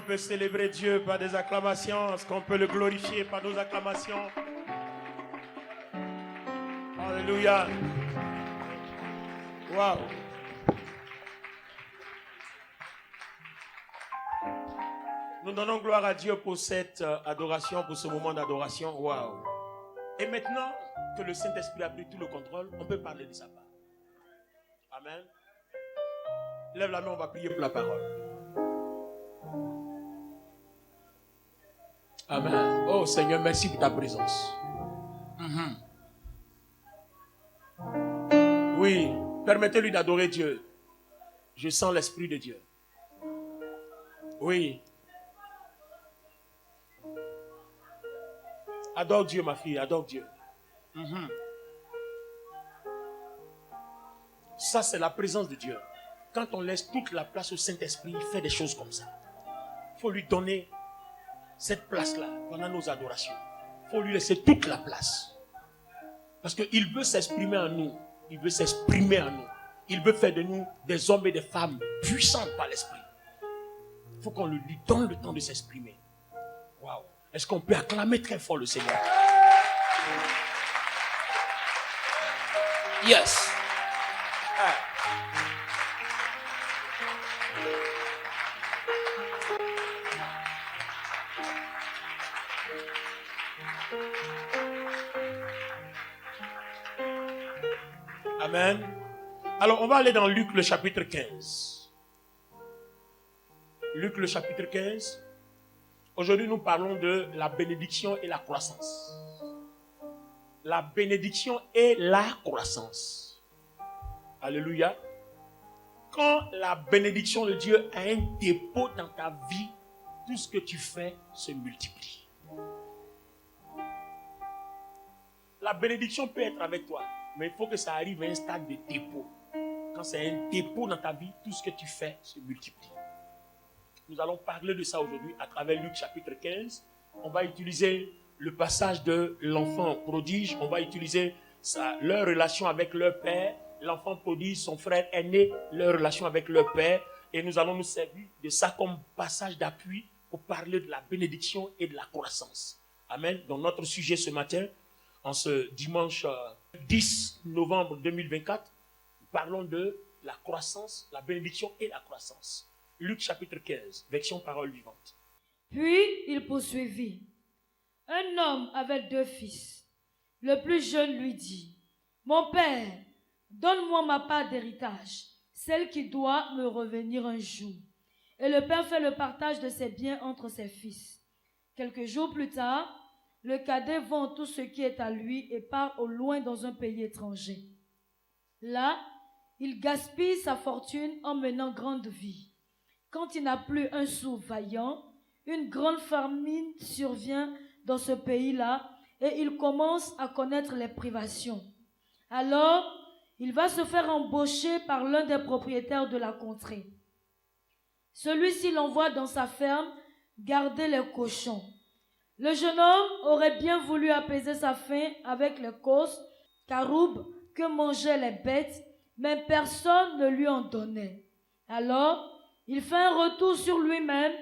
peut célébrer Dieu par des acclamations? Est-ce qu'on peut le glorifier par nos acclamations? Alléluia. Wow. Nous donnons gloire à Dieu pour cette adoration, pour ce moment d'adoration. Wow. Et maintenant que le Saint-Esprit a pris tout le contrôle, on peut parler de sa part. Amen. Lève la main, on va prier pour la parole. Amen. Oh Seigneur, merci pour ta présence. Oui, permettez-lui d'adorer Dieu. Je sens l'Esprit de Dieu. Oui. Adore Dieu, ma fille, adore Dieu. Ça, c'est la présence de Dieu. Quand on laisse toute la place au Saint-Esprit, il fait des choses comme ça. Il faut lui donner cette place-là pendant nos adorations. Il faut lui laisser toute la place. Parce qu'il veut s'exprimer en nous. Il veut s'exprimer en nous. Il veut faire de nous des hommes et des femmes puissants par l'Esprit. Il faut qu'on lui donne le temps de s'exprimer. Waouh! Est-ce qu'on peut acclamer très fort le Seigneur? Yes! Amen. Alors, on va aller dans Luc le chapitre 15. Luc le chapitre 15. Aujourd'hui, nous parlons de la bénédiction et la croissance. La bénédiction et la croissance. Alléluia. Quand la bénédiction de Dieu a un dépôt dans ta vie, tout ce que tu fais se multiplie. La bénédiction peut être avec toi, mais il faut que ça arrive à un stade de dépôt. Quand c'est un dépôt dans ta vie, tout ce que tu fais se multiplie. Nous allons parler de ça aujourd'hui à travers Luc chapitre 15. On va utiliser le passage de l'enfant prodige. On va utiliser leur relation avec leur père. L'enfant prodige, son frère aîné, leur relation avec leur père. Et nous allons nous servir de ça comme passage d'appui pour parler de la bénédiction et de la croissance. Amen. Donc notre sujet ce matin, en ce dimanche 10 novembre 2024, nous parlons de la croissance, la bénédiction et la croissance. Luc chapitre 15, version parole vivante. Puis il poursuivit. Un homme avait 2 fils. Le plus jeune lui dit, « Mon père, donne-moi ma part d'héritage, celle qui doit me revenir un jour. » Et le père fait le partage de ses biens entre ses fils. Quelques jours plus tard, le cadet vend tout ce qui est à lui et part au loin dans un pays étranger. Là, il gaspille sa fortune en menant grande vie. Quand il n'a plus un sou vaillant, une grande famine survient dans ce pays-là et il commence à connaître les privations. Alors, il va se faire embaucher par l'un des propriétaires de la contrée. Celui-ci l'envoie dans sa ferme garder les cochons. Le jeune homme aurait bien voulu apaiser sa faim avec les cosses, caroubes que mangeaient les bêtes, mais personne ne lui en donnait. Alors, il fait un retour sur lui-même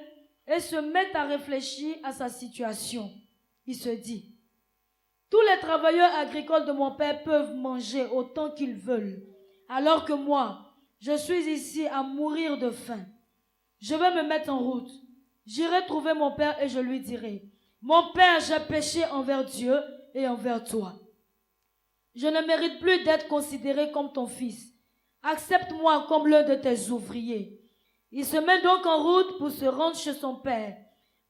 et se met à réfléchir à sa situation. Il se dit, « Tous les travailleurs agricoles de mon père peuvent manger autant qu'ils veulent, alors que moi, je suis ici à mourir de faim. Je vais me mettre en route. J'irai trouver mon père et je lui dirai, « Mon père, j'ai péché envers Dieu et envers toi. Je ne mérite plus d'être considéré comme ton fils. Accepte-moi comme l'un de tes ouvriers. » Il se met donc en route pour se rendre chez son père.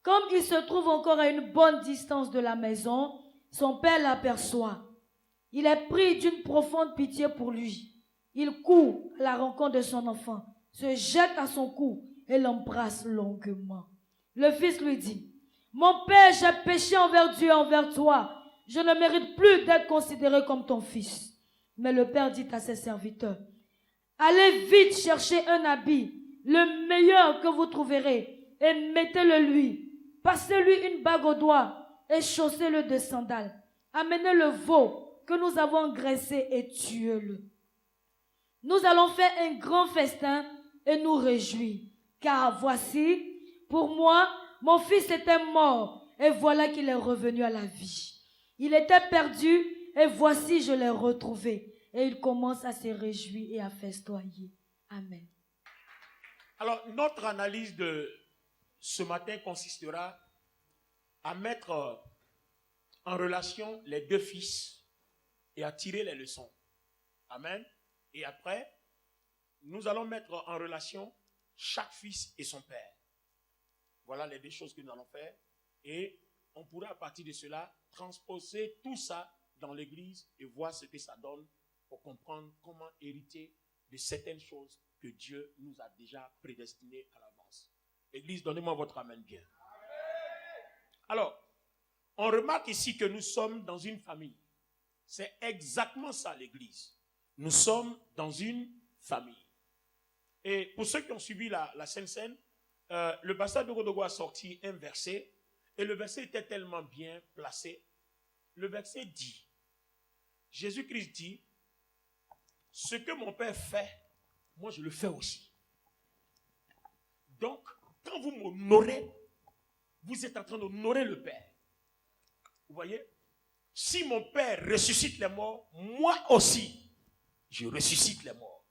Comme il se trouve encore à une bonne distance de la maison, son père l'aperçoit. Il est pris d'une profonde pitié pour lui. Il court à la rencontre de son enfant, se jette à son cou et l'embrasse longuement. Le fils lui dit, « Mon père, j'ai péché envers Dieu et envers toi. Je ne mérite plus d'être considéré comme ton fils. » Mais le père dit à ses serviteurs, « Allez vite chercher un habit, le meilleur que vous trouverez, et mettez-le lui. Passez-lui une bague au doigt et chaussez-le de sandales. Amenez le veau que nous avons engraissé et tuez-le. Nous allons faire un grand festin et nous réjouir, car voici, Pour moi, mon fils était mort, et voilà qu'il est revenu à la vie. Il était perdu, et voici je l'ai retrouvé. Et il commence à se réjouir et à festoyer. Amen. Alors, notre analyse de ce matin consistera à mettre en relation les deux fils et à tirer les leçons. Amen. Et après, nous allons mettre en relation chaque fils et son père. Voilà les deux choses que nous allons faire. Et on pourra à partir de cela transposer tout ça dans l'église et voir ce que ça donne pour comprendre comment hériter de certaines choses que Dieu nous a déjà prédestinées à l'avance. Église, donnez-moi votre amen bien. Alors, on remarque ici que nous sommes dans une famille. C'est exactement ça l'église. Nous sommes dans une famille. Et pour ceux qui ont suivi la Sainte Seine, le pasteur Dogodogo a sorti un verset et le verset était tellement bien placé. Le verset dit, Jésus-Christ dit, ce que mon Père fait, moi je le fais aussi. Donc, quand vous m'honorez, vous êtes en train d'honorer le Père. Vous voyez? Si mon Père ressuscite les morts, moi aussi, je ressuscite les morts.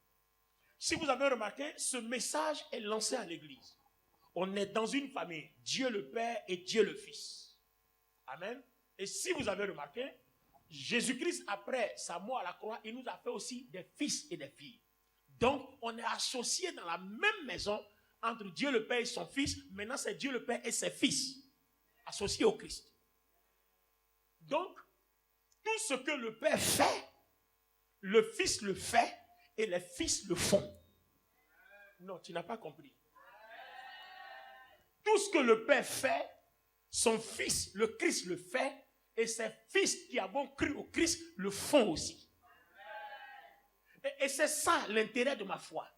Si vous avez remarqué, ce message est lancé à l'église. On est dans une famille, Dieu le Père et Dieu le Fils. Amen. Et si vous avez remarqué, Jésus-Christ, après sa mort à la croix, il nous a fait aussi des fils et des filles. Donc, on est associés dans la même maison entre Dieu le Père et son Fils. Maintenant, c'est Dieu le Père et ses fils, associés au Christ. Donc, tout ce que le Père fait, le Fils le fait et les fils le font. Non, tu n'as pas compris. Tout ce que le Père fait, son Fils, le Christ, le fait, et ses fils qui avons cru au Christ le font aussi. Et c'est ça l'intérêt de ma foi.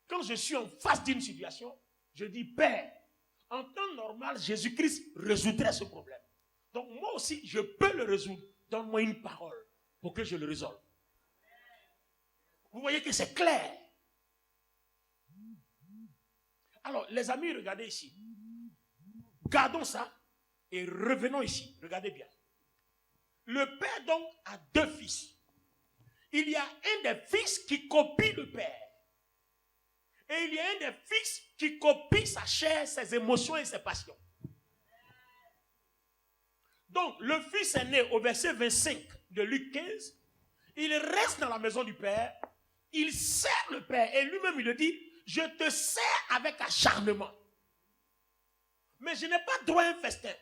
Quand je suis en face d'une situation, je dis, Père, en temps normal, Jésus-Christ résoudrait ce problème. Donc moi aussi, je peux le résoudre. Donne-moi une parole pour que je le résolve. Vous voyez que c'est clair. Alors, les amis, regardez ici. Gardons ça et revenons ici. Regardez bien. Le père donc a deux fils. Il y a un des fils qui copie le père. Et il y a un des fils qui copie sa chair, ses émotions et ses passions. Donc, le fils est né au verset 25 de Luc 15. Il reste dans la maison du père. Il sert le père. Et lui-même, il le dit, je te sers avec acharnement. Mais je n'ai pas droit à un festin.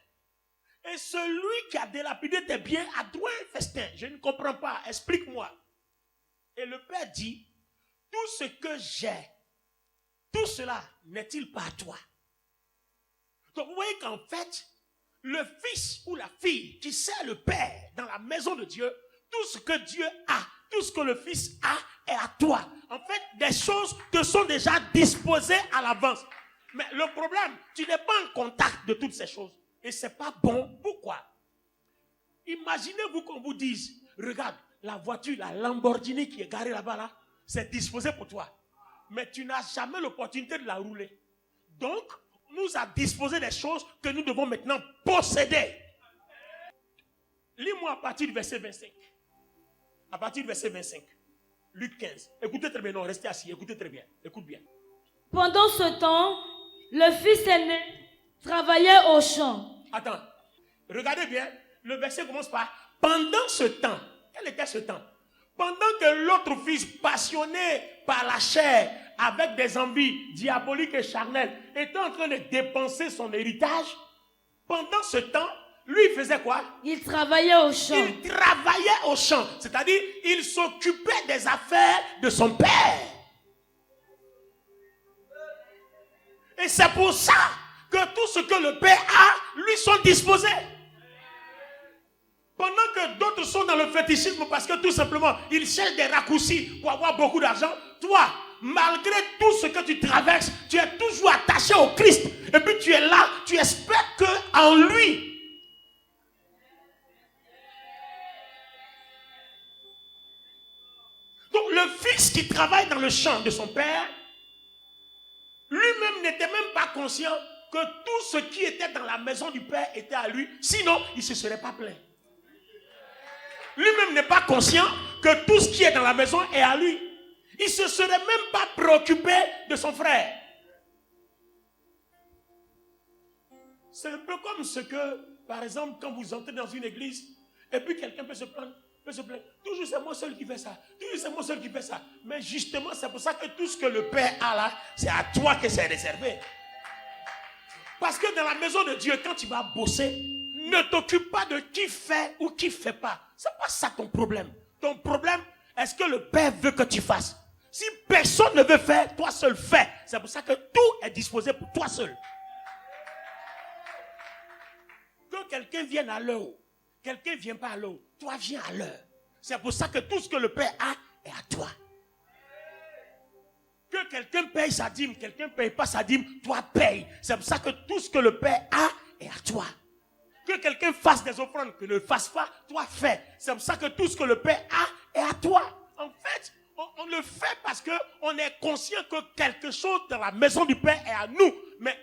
Et celui qui a délapidé tes biens a droit à un festin. Je ne comprends pas. Explique-moi. Et le père dit, tout ce que j'ai, tout cela n'est-il pas à toi? Donc vous voyez qu'en fait, le fils ou la fille qui sert le père dans la maison de Dieu, tout ce que Dieu a, tout ce que le fils a est à toi. En fait, des choses te sont déjà disposées à l'avance. Mais le problème, tu n'es pas en contact de toutes ces choses. Et ce n'est pas bon. Pourquoi? Imaginez-vous qu'on vous dise, regarde, la voiture, la Lamborghini qui est garée là-bas, là, c'est disposé pour toi. Mais tu n'as jamais l'opportunité de la rouler. Donc, nous a disposé des choses que nous devons maintenant posséder. Lis-moi à partir du verset 25. À partir du verset 25. Luc 15. Écoutez très bien. Non, restez assis. Écoutez très bien. Écoute bien. Pendant ce temps, le fils aîné travaillait au champ. Attends. Regardez bien. Le verset commence par pendant ce temps. Quel était ce temps? Pendant que l'autre fils, passionné par la chair, avec des envies diaboliques et charnelles, était en train de dépenser son héritage, pendant ce temps, lui, il faisait quoi? Il travaillait au champ. Il travaillait au champ. C'est-à-dire, il s'occupait des affaires de son père. Et c'est pour ça que tout ce que le père a, lui sont disposés. Pendant que d'autres sont dans le fétichisme parce que tout simplement, ils cherchent des raccourcis pour avoir beaucoup d'argent, toi, malgré tout ce que tu traverses, tu es toujours attaché au Christ. Et puis tu es là, tu espères qu'en lui, donc le fils qui travaille dans le champ de son père, Lui-même n'était même pas conscient que tout ce qui était dans la maison du Père était à lui. Sinon, il ne se serait pas plaint. Lui-même n'est pas conscient que tout ce qui est dans la maison est à lui. Il ne se serait même pas préoccupé de son frère. C'est un peu comme ce que, par exemple, quand vous entrez dans une église, et puis quelqu'un peut se plaindre. Toujours c'est moi seul qui fais ça. Toujours c'est moi seul qui fais ça. Mais justement, c'est pour ça que tout ce que le Père a là, c'est à toi que c'est réservé. Parce que dans la maison de Dieu, quand tu vas bosser, ne t'occupe pas de qui fait ou qui ne fait pas. Ce n'est pas ça ton problème. Ton problème, est-ce que le Père veut que tu fasses? Si personne ne veut faire, toi seul fais. C'est pour ça que tout est disposé pour toi seul. Que quelqu'un vienne à l'heure, quelqu'un ne vient pas à l'heure, toi viens à l'heure. C'est pour ça que tout ce que le Père a est à toi. Que quelqu'un paye sa dîme, quelqu'un ne paye pas sa dîme, toi paye. C'est pour ça que tout ce que le Père a est à toi. Que quelqu'un fasse des offrandes, que ne le fasse pas, toi fais. C'est pour ça que tout ce que le Père a est à toi. En fait, on le fait parce qu'on est conscient que quelque chose dans la maison du Père est à nous. Mais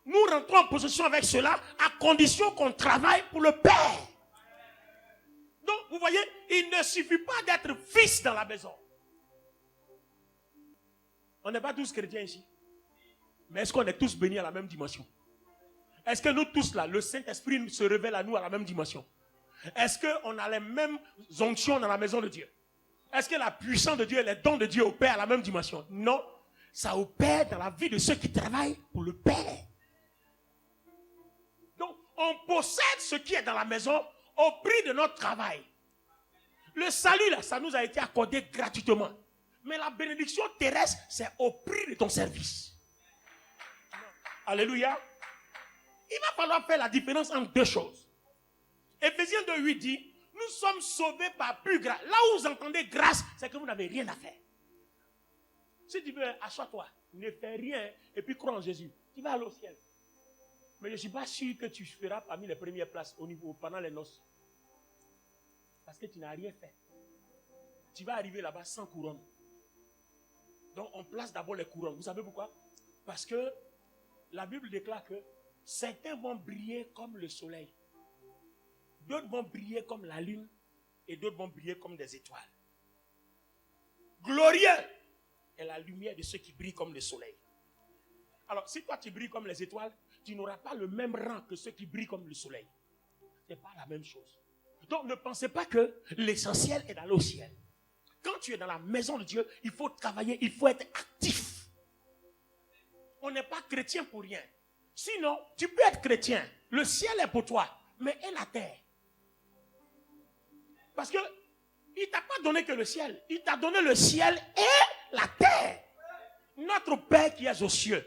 nous rentrons en possession avec cela à condition qu'on travaille pour le Père. Donc, vous voyez, il ne suffit pas d'être fils dans la maison. On n'est pas tous chrétiens ici. Mais est-ce qu'on est tous bénis à la même dimension? Est-ce que nous tous là, le Saint-Esprit se révèle à nous à la même dimension? Est-ce qu'on a les mêmes onctions dans la maison de Dieu? Est-ce que la puissance de Dieu et les dons de Dieu opèrent à la même dimension? Non. Ça opère dans la vie de ceux qui travaillent pour le Père. Donc, on possède ce qui est dans la maison au prix de notre travail. Le salut là, ça nous a été accordé gratuitement. Mais la bénédiction terrestre, c'est au prix de ton service. Alléluia. Il va falloir faire la différence entre deux choses. Éphésiens 2:8 dit, nous sommes sauvés par pure grâce. Là où vous entendez grâce, c'est que vous n'avez rien à faire. Si tu veux, assois-toi, ne fais rien et puis crois en Jésus. Tu vas aller au ciel. Mais je ne suis pas sûr que tu feras parmi les premières places pendant les noces. Parce que tu n'as rien fait. Tu vas arriver là-bas sans couronne. Donc on place d'abord les couronnes. Vous savez pourquoi? Parce que la Bible déclare que certains vont briller comme le soleil. D'autres vont briller comme la lune. Et d'autres vont briller comme des étoiles. Glorieux est la lumière de ceux qui brillent comme le soleil. Alors si toi tu brilles comme les étoiles, tu n'auras pas le même rang que ceux qui brillent comme le soleil. Ce n'est pas la même chose. Donc ne pensez pas que l'essentiel est d'aller au ciel. Quand tu es dans la maison de Dieu, il faut travailler, il faut être actif. On n'est pas chrétien pour rien. Sinon, tu peux être chrétien. Le ciel est pour toi, mais et la terre? Parce que il ne t'a pas donné que le ciel. Il t'a donné le ciel et la terre. Notre Père qui est aux cieux.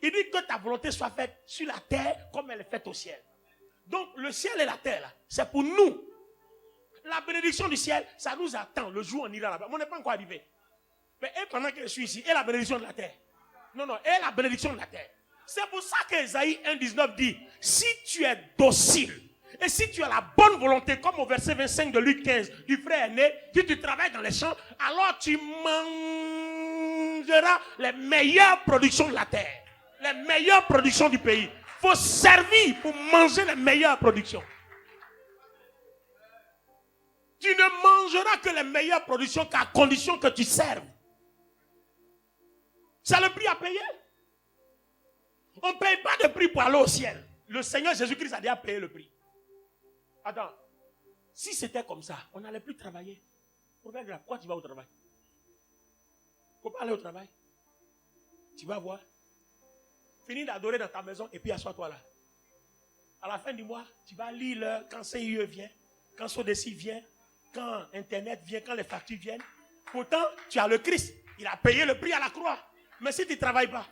Il dit que ta volonté soit faite sur la terre comme elle est faite au ciel. Donc le ciel et la terre, là, c'est pour nous. La bénédiction du ciel, ça nous attend le jour où on ira là-bas. On n'est pas encore arrivé. Mais et pendant que je suis ici, et la bénédiction de la terre. Non, et la bénédiction de la terre. C'est pour ça qu'Ésaïe 1,19 dit, si tu es docile, et si tu as la bonne volonté, comme au verset 25 de Luc 15, du frère aîné, si tu travailles dans les champs, alors tu mangeras les meilleures productions de la terre. Les meilleures productions du pays. Il faut servir pour manger les meilleures productions. Tu ne mangeras que les meilleures productions qu'à condition que tu serves. C'est le prix à payer. On ne paye pas de prix pour aller au ciel. Le Seigneur Jésus-Christ a déjà payé le prix. Attends, si c'était comme ça, on n'allait plus travailler. Pourquoi tu vas au travail? Il ne faut pas aller au travail. Tu vas voir. Finis d'adorer dans ta maison et puis assois-toi là. À la fin du mois, tu vas lire l'heure quand CIE vient, quand Sodeci vient, quand Internet vient, quand les factures viennent. Pourtant, tu as le Christ. Il a payé le prix à la croix. Mais si tu ne travailles pas,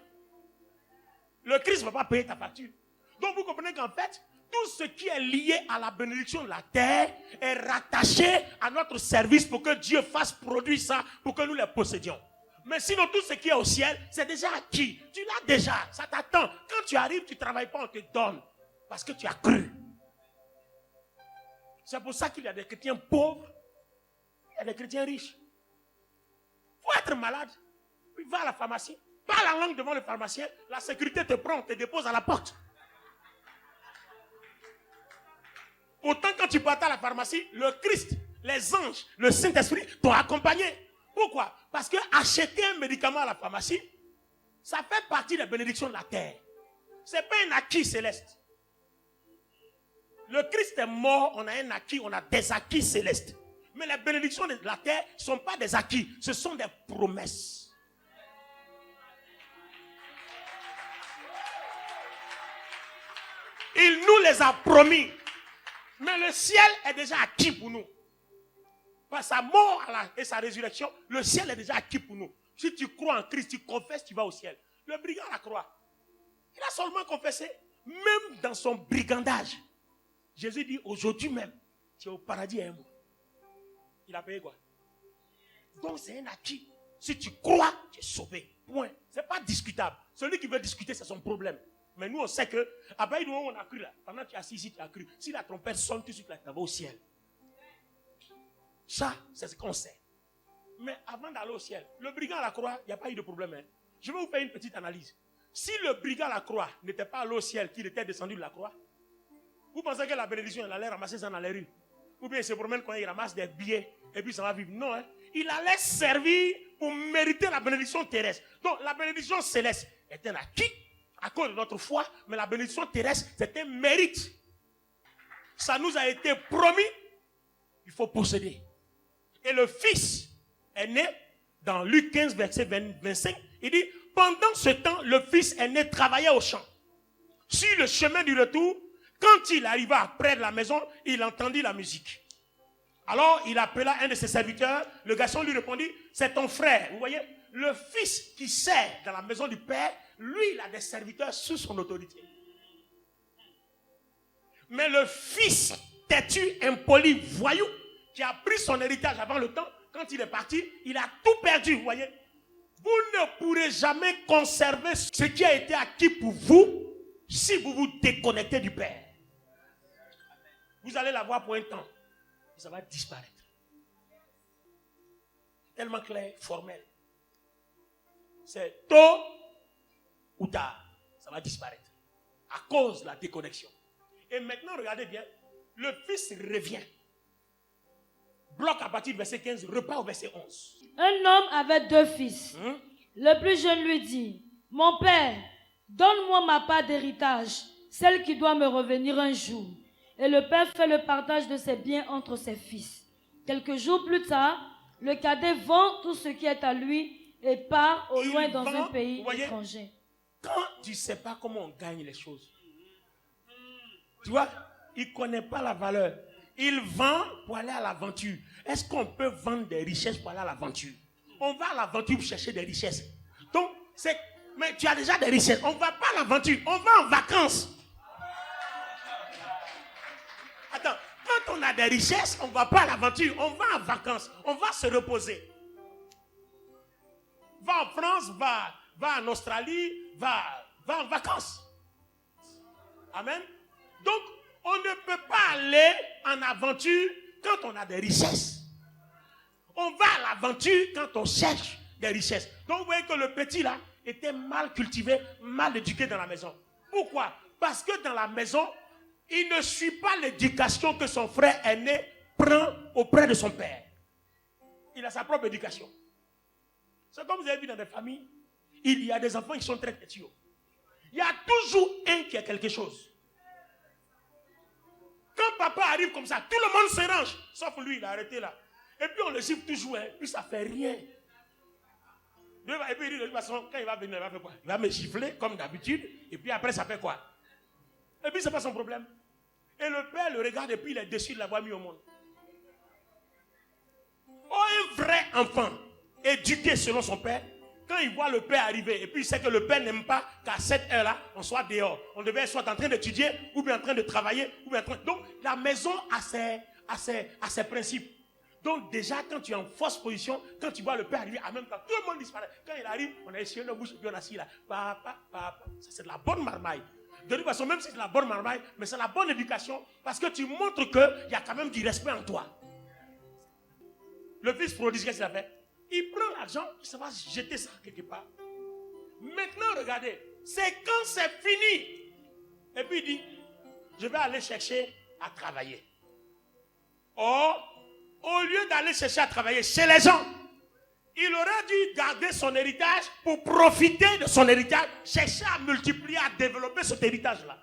le Christ ne va pas payer ta facture. Donc vous comprenez qu'en fait, tout ce qui est lié à la bénédiction de la terre est rattaché à notre service pour que Dieu fasse produire ça, pour que nous les possédions. Mais sinon, tout ce qui est au ciel, c'est déjà acquis. Tu l'as déjà, ça t'attend. Quand tu arrives, tu ne travailles pas, on te donne. Parce que tu as cru. C'est pour ça qu'il y a des chrétiens pauvres, il y a des chrétiens riches. Il faut être malade, puis va à la pharmacie. parles en langue devant le pharmacien, la sécurité te prend, te dépose à la porte. Pourtant, quand tu partais à la pharmacie, le Christ, les anges, le Saint-Esprit t'ont accompagné. Pourquoi? Parce que acheter un médicament à la pharmacie, ça fait partie des bénédictions de la terre. Ce n'est pas un acquis céleste. Le Christ est mort, on a un acquis, on a des acquis célestes. Mais les bénédictions de la terre ne sont pas des acquis, ce sont des promesses. Il nous les a promis. Mais le ciel est déjà acquis pour nous. Par sa mort et sa résurrection, le ciel est déjà acquis pour nous. Si tu crois en Christ, tu confesses, tu vas au ciel. Le brigand à la croix, il a seulement confessé, même dans son brigandage. Jésus dit, aujourd'hui même, tu es au paradis à un mot. Il a payé quoi? Donc c'est un acquis. Si tu crois, tu es sauvé. Point. Ce n'est pas discutable. Celui qui veut discuter, c'est son problème. Mais nous, on sait que, après, nous, on a cru là. Pendant que tu es assis ici, tu as cru. Si la trompette sonne, tout de suite, là, tu vas au ciel. Ça, c'est ce qu'on sait. Mais avant d'aller au ciel, le brigand à la croix, il n'y a pas eu de problème. Hein. Je vais vous faire une petite analyse. Si le brigand à la croix n'était pas allé au ciel, qu'il était descendu de la croix, vous pensez que la bénédiction, il allait ramasser ça dans les rues? Ou bien il se promène quand il ramasse des billets et puis ça va vivre? Non, hein. Il allait servir pour mériter la bénédiction terrestre. Donc la bénédiction céleste est un acquis à cause de notre foi, mais la bénédiction terrestre, c'est un mérite. Ça nous a été promis, il faut posséder. Et le Fils est né, dans Luc 15, verset 25, il dit, pendant ce temps, le Fils est né, travaillait au champ. Sur le chemin du retour, quand il arriva près de la maison, il entendit la musique. Alors, il appela un de ses serviteurs. Le garçon lui répondit, c'est ton frère. Vous voyez, le fils qui sert dans la maison du père, lui, il a des serviteurs sous son autorité. Mais le fils têtu, impoli, voyou, qui a pris son héritage avant le temps, quand il est parti, il a tout perdu, vous voyez. Vous ne pourrez jamais conserver ce qui a été acquis pour vous si vous vous déconnectez du Père. Vous allez l'avoir pour un temps, et ça va disparaître. Tellement clair, formel. C'est tôt ou tard, ça va disparaître. À cause de la déconnexion. Et maintenant, regardez bien, le fils revient. Bloc à partir du verset 15, repart au verset 11. Un homme avait 2 fils. Le plus jeune lui dit, mon père, donne-moi ma part d'héritage, celle qui doit me revenir un jour. Et le père fait le partage de ses biens entre ses fils. Quelques jours plus tard, le cadet vend tout ce qui est à lui et part au loin dans un pays étranger. Quand tu ne sais pas comment on gagne les choses, tu vois, il ne connaît pas la valeur. Il vend pour aller à l'aventure. Est-ce qu'on peut vendre des richesses pour aller à l'aventure? On va à l'aventure pour chercher des richesses. Donc, mais tu as déjà des richesses. On ne va pas à l'aventure, on va en vacances. Attends, quand on a des richesses, on ne va pas à l'aventure, on va en vacances. On va se reposer. Va en France, va en Australie, va en vacances. Amen. Donc, on ne peut pas aller en aventure quand on a des richesses. On va à l'aventure quand on cherche des richesses. Donc, vous voyez que le petit là était mal cultivé, mal éduqué dans la maison. Pourquoi? Parce que dans la maison, il ne suit pas l'éducation que son frère aîné prend auprès de son père. Il a sa propre éducation. C'est comme vous avez vu dans des familles, il y a des enfants qui sont très petits. Il y a toujours un qui a quelque chose. Quand papa arrive comme ça, tout le monde se range, sauf lui, il a arrêté là. Et puis on le siffle toujours, hein, puis ça fait rien. Et puis de toute façon, quand il va venir, il va faire quoi? Il va me gifler comme d'habitude, et puis après ça fait quoi? Et puis c'est pas son problème. Et le père le regarde et puis il est déçu de l'avoir mis au monde. Oh, un vrai enfant, éduqué selon son père, quand il voit le père arriver, et puis il sait que le père n'aime pas qu'à cette heure-là, on soit dehors. On devait soit en train d'étudier, ou bien en train de travailler, ou bien en train... Donc, la maison a ses principes. Donc, déjà, quand tu es en fausse position, quand tu vois le père arriver, en même temps, tout le monde disparaît. Quand il arrive, on a essayé nos bouches, et puis on a assis là. Papa, papa. Ça, c'est de la bonne marmaille. De toute façon, même si c'est de la bonne marmaille, mais c'est la bonne éducation, parce que tu montres qu'il y a quand même du respect en toi. Le fils prodigue, qu'est-ce qu'il a fait? Il prend l'argent, ça va jeter ça quelque part. Maintenant, regardez, c'est quand c'est fini. Et puis il dit, je vais aller chercher à travailler. Or, au lieu d'aller chercher à travailler chez les gens, il aurait dû garder son héritage pour profiter de son héritage, chercher à multiplier, à développer cet héritage-là.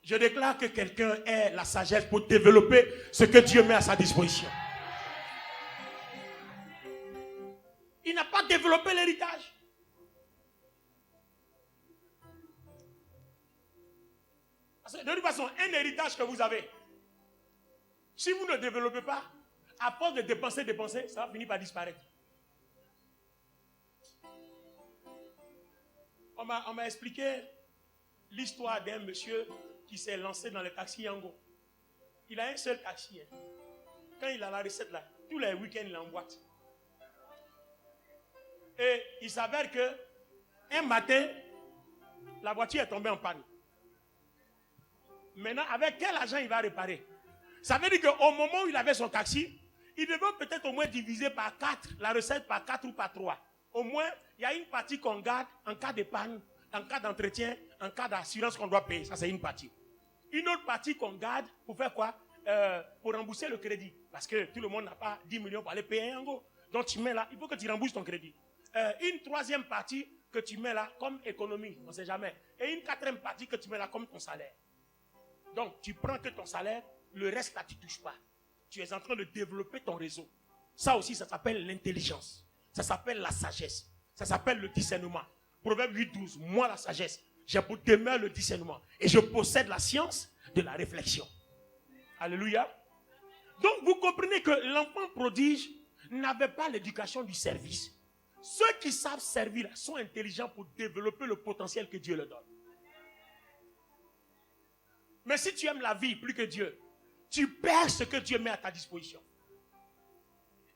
Je déclare que quelqu'un ait la sagesse pour développer ce que Dieu met à sa disposition. Il n'a pas développé l'héritage. De toute façon, un héritage que vous avez, si vous ne développez pas, à force de dépenser, ça va finir par disparaître. On m'a expliqué l'histoire d'un monsieur qui s'est lancé dans le taxi Yango. Il a un seul taxi. Quand il a la recette là, tous les week-ends, il emboîte. Et il s'avère que un matin, la voiture est tombée en panne. Maintenant, avec quel argent il va réparer? Ça veut dire qu'au moment où il avait son taxi, il devait peut-être au moins diviser par 4, la recette par 4 ou par 3. Au moins, il y a une partie qu'on garde en cas de panne, en cas d'entretien, en cas d'assurance qu'on doit payer. Ça, c'est une partie. Une autre partie qu'on garde pour faire quoi? Pour rembourser le crédit. Parce que tout le monde n'a pas 10 millions pour aller payer un go. Donc, tu mets là, il faut que tu rembourses ton crédit. Une troisième partie que tu mets là comme économie, on ne sait jamais. Et une quatrième partie que tu mets là comme ton salaire. Donc, tu prends que ton salaire, le reste là, tu ne touches pas. Tu es en train de développer ton réseau. Ça aussi, ça s'appelle l'intelligence. Ça s'appelle la sagesse. Ça s'appelle le discernement. Proverbe 8:12. Moi, la sagesse, j'ai pour demeure le discernement. Et je possède la science de la réflexion. Alléluia. Donc, vous comprenez que l'enfant prodige n'avait pas l'éducation du service. Ceux qui savent servir sont intelligents pour développer le potentiel que Dieu leur donne. Mais si tu aimes la vie plus que Dieu, tu perds ce que Dieu met à ta disposition.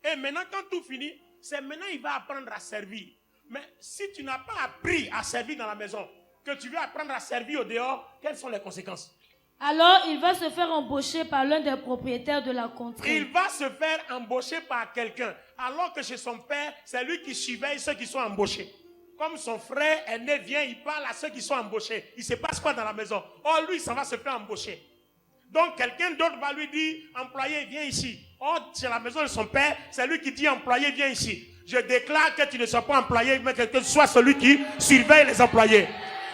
Et maintenant, quand tout finit, c'est maintenant il va apprendre à servir. Mais si tu n'as pas appris à servir dans la maison, que tu veux apprendre à servir au dehors, quelles sont les conséquences? Alors, il va se faire embaucher par l'un des propriétaires de la contrée. Il va se faire embaucher par quelqu'un, alors que chez son père, c'est lui qui surveille ceux qui sont embauchés. Comme son frère aîné vient, il parle à ceux qui sont embauchés. Il se passe quoi dans la maison? Oh, lui, ça va se faire embaucher. Donc, quelqu'un d'autre va lui dire, employé, viens ici. Oh, c'est la maison de son père, c'est lui qui dit, employé, viens ici. Je déclare que tu ne sois pas employé, mais que tu sois celui qui surveille les employés.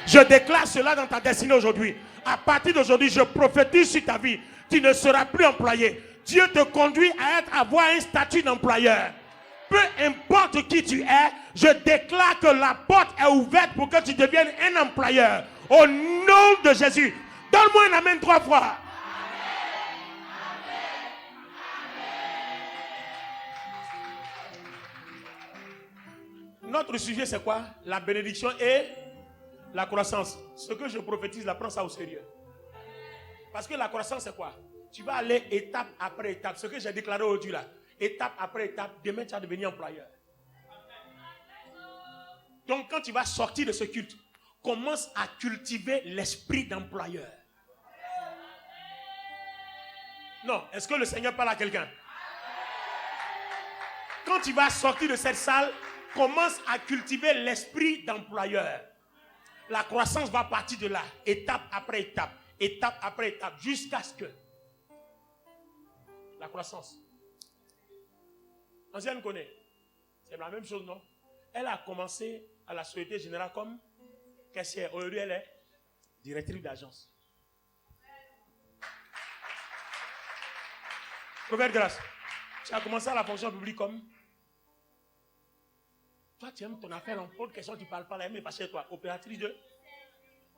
Je déclare cela dans ta destinée aujourd'hui. À partir d'aujourd'hui, je prophétise sur ta vie. Tu ne seras plus employé. Dieu te conduit à avoir un statut d'employeur. Peu importe qui tu es, je déclare que la porte est ouverte pour que tu deviennes un employeur. Au nom de Jésus. Donne-moi un amen 3 fois. Notre sujet, c'est quoi? La bénédiction et la croissance. Ce que je prophétise, là, prends ça au sérieux. Parce que la croissance, c'est quoi? Tu vas aller étape après étape. Ce que j'ai déclaré aujourd'hui, là, étape après étape, demain, tu vas devenir employeur. Donc, quand tu vas sortir de ce culte, commence à cultiver l'esprit d'employeur. Non, est-ce que le Seigneur parle à quelqu'un? Quand tu vas sortir de cette salle, commence à cultiver l'esprit d'employeur. La croissance va partir de là, étape après étape, jusqu'à ce que la croissance. L'ancienne connaît. C'est la même chose, non? Elle a commencé à la Société Générale comme caissière. Aujourd'hui, elle est directrice d'agence. Prophète Grâce, tu as commencé à la fonction publique comme... Toi, tu aimes ton affaire, on pose question, tu ne parles pas là, mais pas chez toi, opératrice de...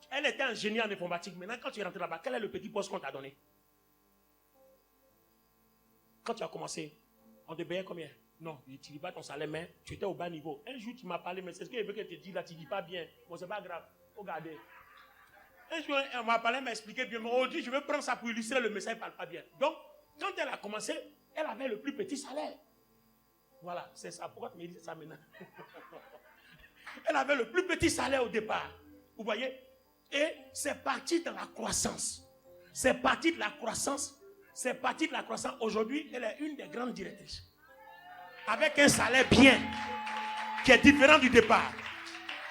Elle était ingénieure en informatique. Maintenant, quand tu es rentré là-bas, quel est le petit poste qu'on t'a donné? Quand tu as commencé, on te payait combien? Non, tu ne dis pas ton salaire, mais tu étais au bas niveau. Un jour, tu m'as parlé, mais c'est ce que je veux que tu te dises là, tu ne dis pas bien. Bon, c'est pas grave. Regardez. Un jour, on m'a parlé, m'a expliqué bien, mais aujourd'hui, je veux prendre ça pour illustrer le message, il ne parle pas bien. Donc, quand elle a commencé, elle avait le plus petit salaire. Voilà, c'est ça. Pourquoi tu me dis ça maintenant? Elle avait le plus petit salaire au départ. Vous voyez? Et c'est parti dans la croissance. C'est parti de la croissance. C'est parti de la croissance. Aujourd'hui, elle est une des grandes directrices. avec un salaire bien, qui est différent du départ.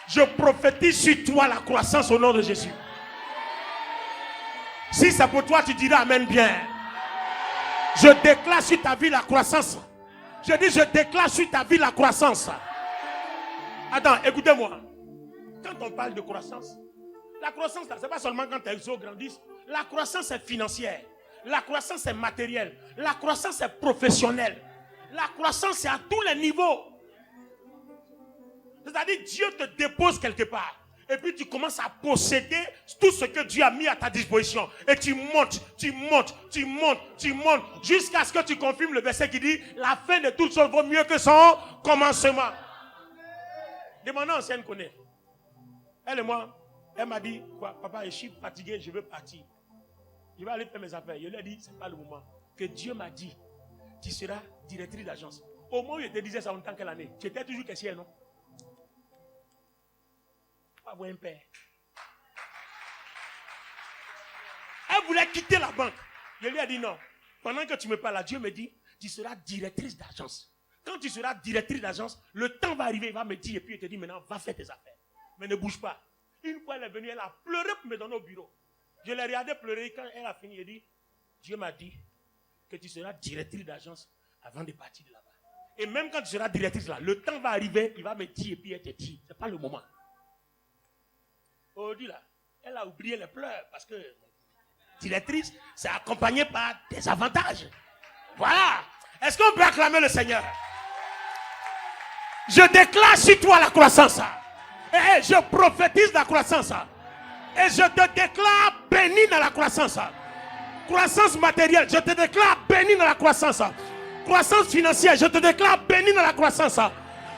Je prophétise sur toi la croissance au nom de Jésus. Si c'est pour toi, tu diras amen bien. Je déclare sur ta vie la croissance. Je dis, je déclare sur ta vie la croissance. Attends, écoutez-moi. Quand on parle de croissance, la croissance, ce n'est pas seulement quand tes os grandissent. La croissance est financière. La croissance est matérielle. La croissance est professionnelle. La croissance est à tous les niveaux. C'est-à-dire, Dieu te dépose quelque part. Et puis tu commences à posséder tout ce que Dieu a mis à ta disposition. Et tu montes, jusqu'à ce que tu confirmes le verset qui dit, la fin de toute chose vaut mieux que son commencement. Demandez à ancienne connaît. Elle et moi, elle m'a dit, quoi, papa, je suis fatigué, je veux partir. Je vais aller faire mes affaires. Je lui ai dit, ce n'est pas le moment. Que Dieu m'a dit, tu seras directrice d'agence. Au moment où je te disais ça en tant quelle année, tu étais toujours caissière, non? Pas avoir un père. Elle voulait quitter la banque. Je lui ai dit non. Pendant que tu me parles, Dieu me dit, tu seras directrice d'agence. Quand tu seras directrice d'agence, le temps va arriver, il va me dire, et puis il te dit maintenant, va faire tes affaires. Mais ne bouge pas. Une fois elle est venue, elle a pleuré pour me donner au bureau. Je l'ai regardé pleurer. Quand elle a fini, elle dit, Dieu m'a dit que tu seras directrice d'agence avant de partir de là-bas. Et même quand tu seras directrice là, le temps va arriver, il va me dire, et puis elle te dit, ce n'est pas le moment. Aujourd'hui là, elle a oublié les pleurs parce que directrice, c'est accompagné par des avantages. Voilà. Est-ce qu'on peut acclamer le Seigneur? Je déclare sur toi la croissance. Et je prophétise la croissance. Et je te déclare béni dans la croissance. Croissance matérielle, je te déclare béni dans la croissance. Croissance financière, je te déclare béni dans la croissance.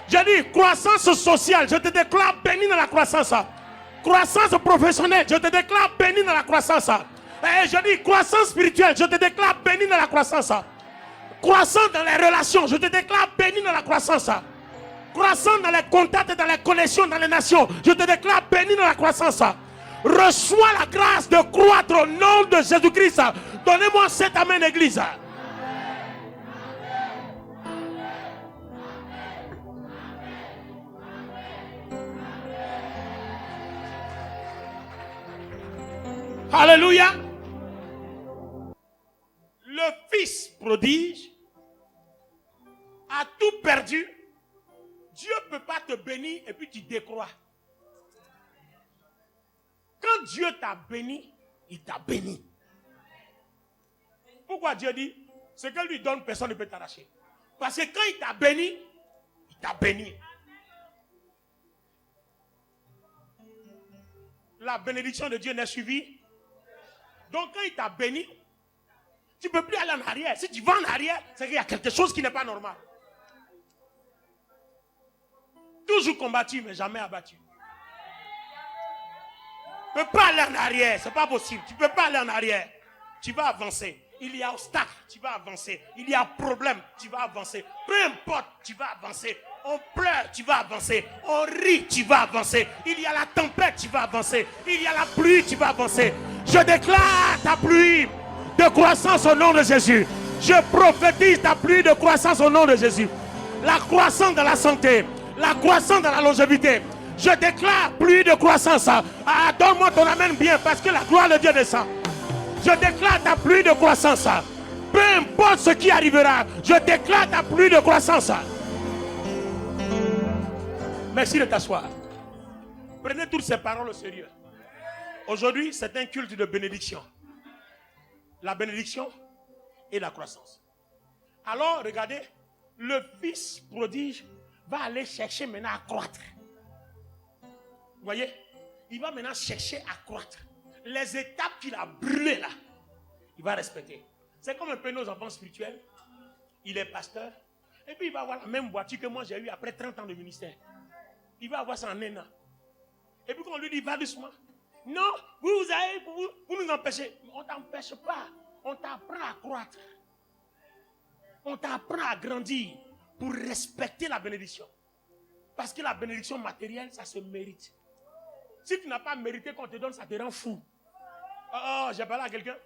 Je dis croissance sociale, je te déclare béni dans la croissance. Croissance professionnelle, je te déclare béni dans la croissance. Et je dis croissance spirituelle, je te déclare béni dans la croissance. Croissance dans les relations, je te déclare béni dans la croissance. Croissance dans les contacts, dans les connexions, dans les nations, je te déclare béni dans la croissance. Reçois la grâce de croître au nom de Jésus-Christ. Donnez-moi cet amen, église. Alléluia. Le fils prodige a tout perdu. Dieu ne peut pas te bénir et puis tu décrois. Quand Dieu t'a béni, il t'a béni. Pourquoi Dieu dit, ce que lui donne, personne ne peut t'arracher. Parce que quand il t'a béni, il t'a béni. La bénédiction de Dieu n'est suivie. Donc quand il t'a béni, tu ne peux plus aller en arrière. Si tu vas en arrière, c'est qu'il y a quelque chose qui n'est pas normal. Toujours combattu, mais jamais abattu. Tu ne peux pas aller en arrière, ce n'est pas possible. Tu ne peux pas aller en arrière. Tu vas avancer. Il y a obstacle, tu vas avancer. Il y a problème, tu vas avancer. Peu importe, tu vas avancer. On pleure, tu vas avancer. On rit, tu vas avancer. Il y a la tempête, tu vas avancer. Il y a la pluie, tu vas avancer. Je déclare ta pluie de croissance au nom de Jésus. Je prophétise ta pluie de croissance au nom de Jésus. La croissance dans la santé, la croissance dans la longévité. Je déclare pluie de croissance. Ah, donne-moi ton amen bien parce que la gloire de Dieu descend. Je déclare ta pluie de croissance. Peu importe ce qui arrivera, je déclare ta pluie de croissance. Merci de t'asseoir. Prenez toutes ces paroles au sérieux. Aujourd'hui, c'est un culte de bénédiction. La bénédiction et la croissance. Alors, regardez, le fils prodige va aller chercher maintenant à croître. Vous voyez? Il va maintenant chercher à croître. Les étapes qu'il a brûlées là, il va respecter. C'est comme un peu nos enfants spirituels. Il est pasteur. Et puis il va avoir la même voiture que moi j'ai eue après 30 ans de ministère. Il va avoir ça en un an. Et puis quand on lui dit, va doucement. Non, vous nous empêchez. On ne t'empêche pas. On t'apprend à croître. On t'apprend à grandir pour respecter la bénédiction. Parce que la bénédiction matérielle, ça se mérite. Si tu n'as pas mérité qu'on te donne, ça te rend fou. Oh, j'ai parlé à quelqu'un.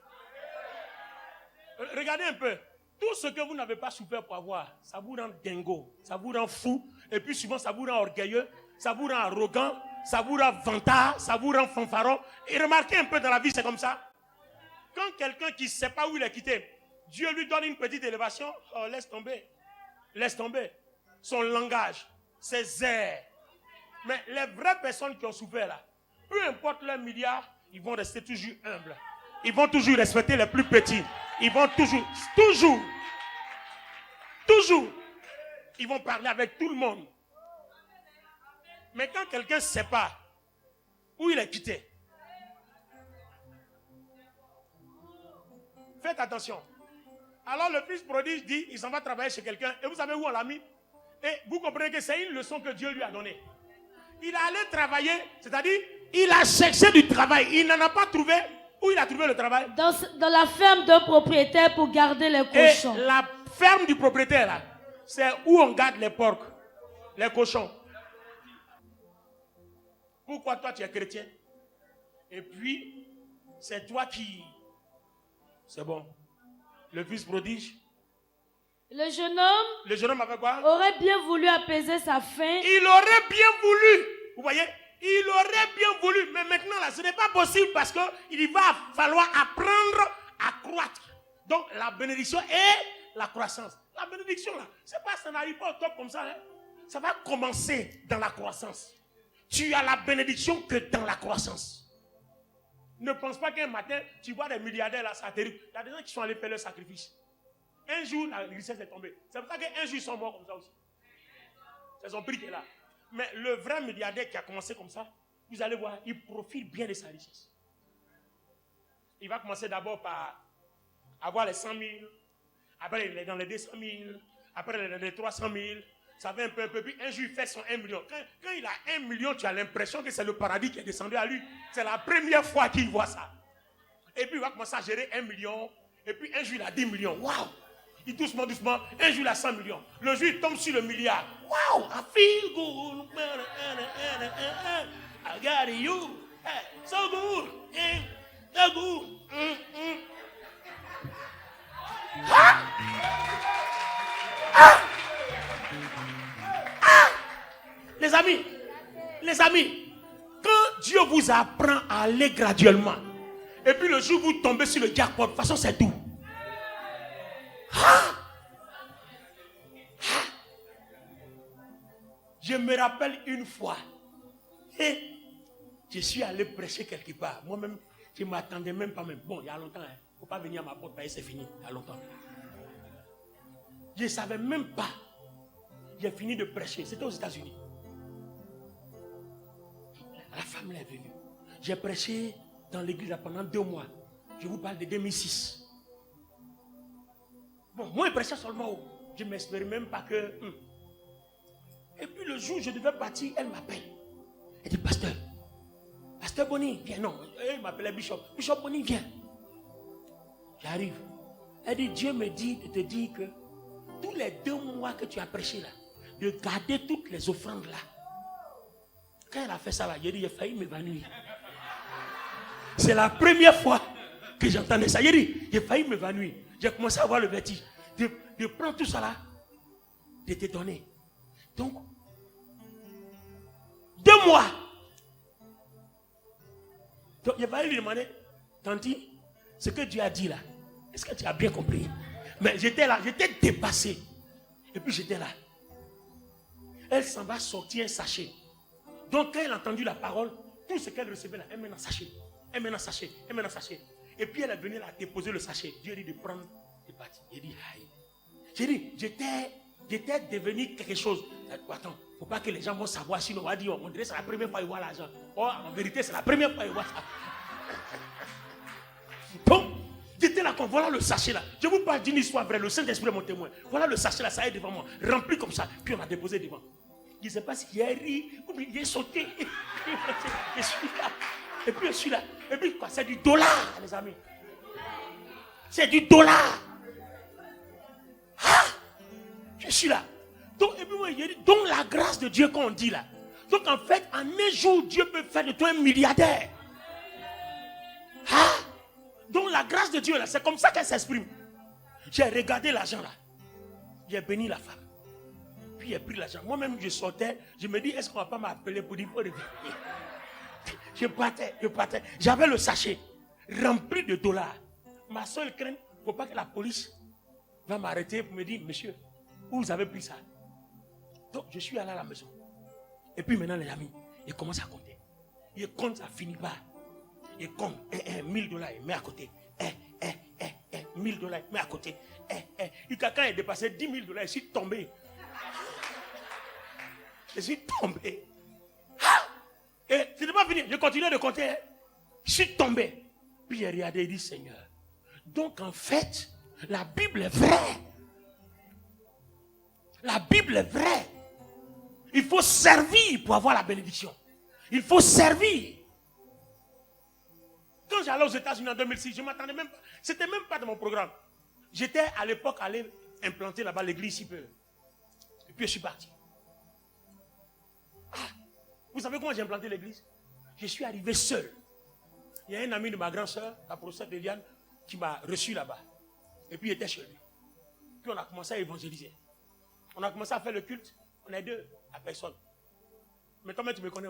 Regardez un peu. Tout ce que vous n'avez pas souffert pour avoir, ça vous rend dingo, ça vous rend fou, et puis souvent ça vous rend orgueilleux, ça vous rend arrogant, ça vous rend vantard, ça vous rend fanfaron. Et remarquez un peu dans la vie, c'est comme ça. Quand quelqu'un qui ne sait pas où il est quitté, Dieu lui donne une petite élévation, oh, laisse tomber. Laisse tomber. Son langage, ses airs. Mais les vraies personnes qui ont souffert là, peu importe leur milliard, ils vont rester toujours humbles. Ils vont toujours respecter les plus petits. Ils vont toujours, ils vont parler avec tout le monde. Mais quand quelqu'un ne sait pas où il est quitté, faites attention. Alors le fils prodige dit, il s'en va travailler chez quelqu'un. Et vous savez où on l'a mis? Et vous comprenez que c'est une leçon que Dieu lui a donnée. Il est allé travailler, c'est-à-dire, il a cherché du travail. Il n'en a pas trouvé. Où il a trouvé le travail? Dans la ferme d'un propriétaire pour garder les cochons. Et la ferme du propriétaire, là, c'est où on garde les porcs, les cochons. Pourquoi toi tu es chrétien? Et puis, c'est toi qui... C'est bon. Le fils prodige. Le jeune homme a fait quoi? Aurait bien voulu apaiser sa faim. Il aurait bien voulu. Vous voyez? Il aurait bien voulu. Mais maintenant, là, ce n'est pas possible parce qu'il va falloir apprendre à croître. Donc, la bénédiction et la croissance. La bénédiction, là, ça n'arrive pas au top comme ça. Hein? Ça va commencer dans la croissance. Tu as la bénédiction que dans la croissance. Ne pense pas qu'un matin, tu vois des milliardaires là, ça terrible. Il y a des gens qui sont allés faire leur sacrifice. Un jour, la richesse est tombée. C'est pour ça qu'un jour, ils sont morts comme ça aussi. C'est son prix qui est là. Mais le vrai milliardaire qui a commencé comme ça, vous allez voir, il profite bien de sa richesse. Il va commencer d'abord par avoir les 100 000. Après, il est dans les 200 000. Après, il est dans les 300 000. Ça va un peu. Puis un jour, il fait son 1 million. Quand il a 1 million, tu as l'impression que c'est le paradis qui est descendu à lui. C'est la première fois qu'il voit ça. Et puis, il va commencer à gérer 1 million. Et puis, un jour, il a 10 millions. Waouh! Il doucement. Un jour, il a 100 millions. Le jour, il tombe sur le milliard. Waouh! I feel good. I got you. Hey, so good. So good. Les amis, quand Dieu vous apprend à aller graduellement, et puis le jour où vous tombez sur le jackpot, de toute façon c'est tout. Je me rappelle une fois, je suis allé prêcher quelque part. Moi-même, je ne m'attendais même pas. Bon, il y a longtemps, il ne faut pas venir à ma porte, c'est fini, il y a longtemps. Je ne savais même pas. J'ai fini de prêcher, c'était aux États-Unis. La femme est venue. J'ai prêché dans l'église là pendant 2 mois. Je vous parle de 2006. Bon, moi, je prêchais seulement. Je ne m'espérais même pas que... Et puis le jour où je devais partir, elle m'appelle. Elle dit, Pasteur Bonny, viens. Non, elle m'appelait Bishop. Bishop Bonny, viens. J'arrive. Elle dit, Dieu me dit de te dire que tous les 2 mois que tu as prêché là, de garder toutes les offrandes là. Quand elle a fait ça là, j'ai failli m'évanouir. C'est la première fois que j'entendais ça. J'ai failli m'évanouir. J'ai commencé à avoir le vertige. De prendre tout ça là, de te donner. Donc, 2 mois. Donc, il va lui demander, Tanti, ce que Dieu a dit là, est-ce que tu as bien compris? Mais j'étais là, j'étais dépassé. Et puis j'étais là. Elle s'en va sortir un sachet. Donc, quand elle a entendu la parole, tout ce qu'elle recevait là, elle met dans un sachet. Et puis elle est venue là déposer le sachet. Dieu dit de prendre et partir. J'ai dit, aïe. J'ai dit, j'étais devenu quelque chose. Attends, il ne faut pas que les gens vont savoir, sinon on va dire, on dirait que c'est la première fois qu'ils voient l'argent. Oh, en vérité, c'est la première fois qu'ils voient ça. Donc, j'étais là, voilà le sachet là. Je vous parle d'une histoire vraie, le Saint-Esprit est mon témoin. Voilà le sachet là, ça est devant moi, rempli comme ça. Puis on a déposé devant. Je ne sais pas s'il a ri, ou bien il est sauté. Je suis là. Et puis je suis là. Et puis quoi, c'est du dollar, les amis. C'est du dollar. Ah, je suis là. Donc, et puis moi, il dit, donc la grâce de Dieu qu'on dit là. Donc en fait, en un jour, Dieu peut faire de toi un milliardaire. Ah, donc la grâce de Dieu là, c'est comme ça qu'elle s'exprime. J'ai regardé l'argent là. J'ai béni la femme. Puis j'ai pris l'argent. Moi-même, je sortais. Je me dis, est-ce qu'on ne va pas m'appeler pour dire faut revenir? Je partais. J'avais le sachet rempli de dollars. Ma seule crainte, il ne faut pas que la police va m'arrêter pour me dire, monsieur, où vous avez pris ça? Donc, je suis allé à la maison. Et puis maintenant, les amis, ils commencent à compter. Ils comptent, ça finit pas. Ils comptent, 1000 dollars, il met à côté. 1000 dollars, il met à côté. Et quelqu'un est dépassé 10 000 dollars, je suis tombé. Je suis tombé. Et ce n'est pas fini, je continue de compter. Je suis tombé. Puis j'ai regardé et dit, Seigneur, donc en fait, la Bible est vraie. La Bible est vraie. Il faut servir pour avoir la bénédiction. Il faut servir. Quand j'allais aux États-Unis en 2006, je ne m'attendais même pas. C'était même pas dans mon programme. J'étais à l'époque allé implanter là-bas l'église si peu. Et puis je suis parti. Vous savez comment j'ai implanté l'église? Je suis arrivé seul. Il y a un ami de ma grande soeur, la professeure Eliane, qui m'a reçu là-bas. Et puis il était chez lui. Puis on a commencé à évangéliser. On a commencé à faire le culte. On est deux à personne. Mais comment tu me connais?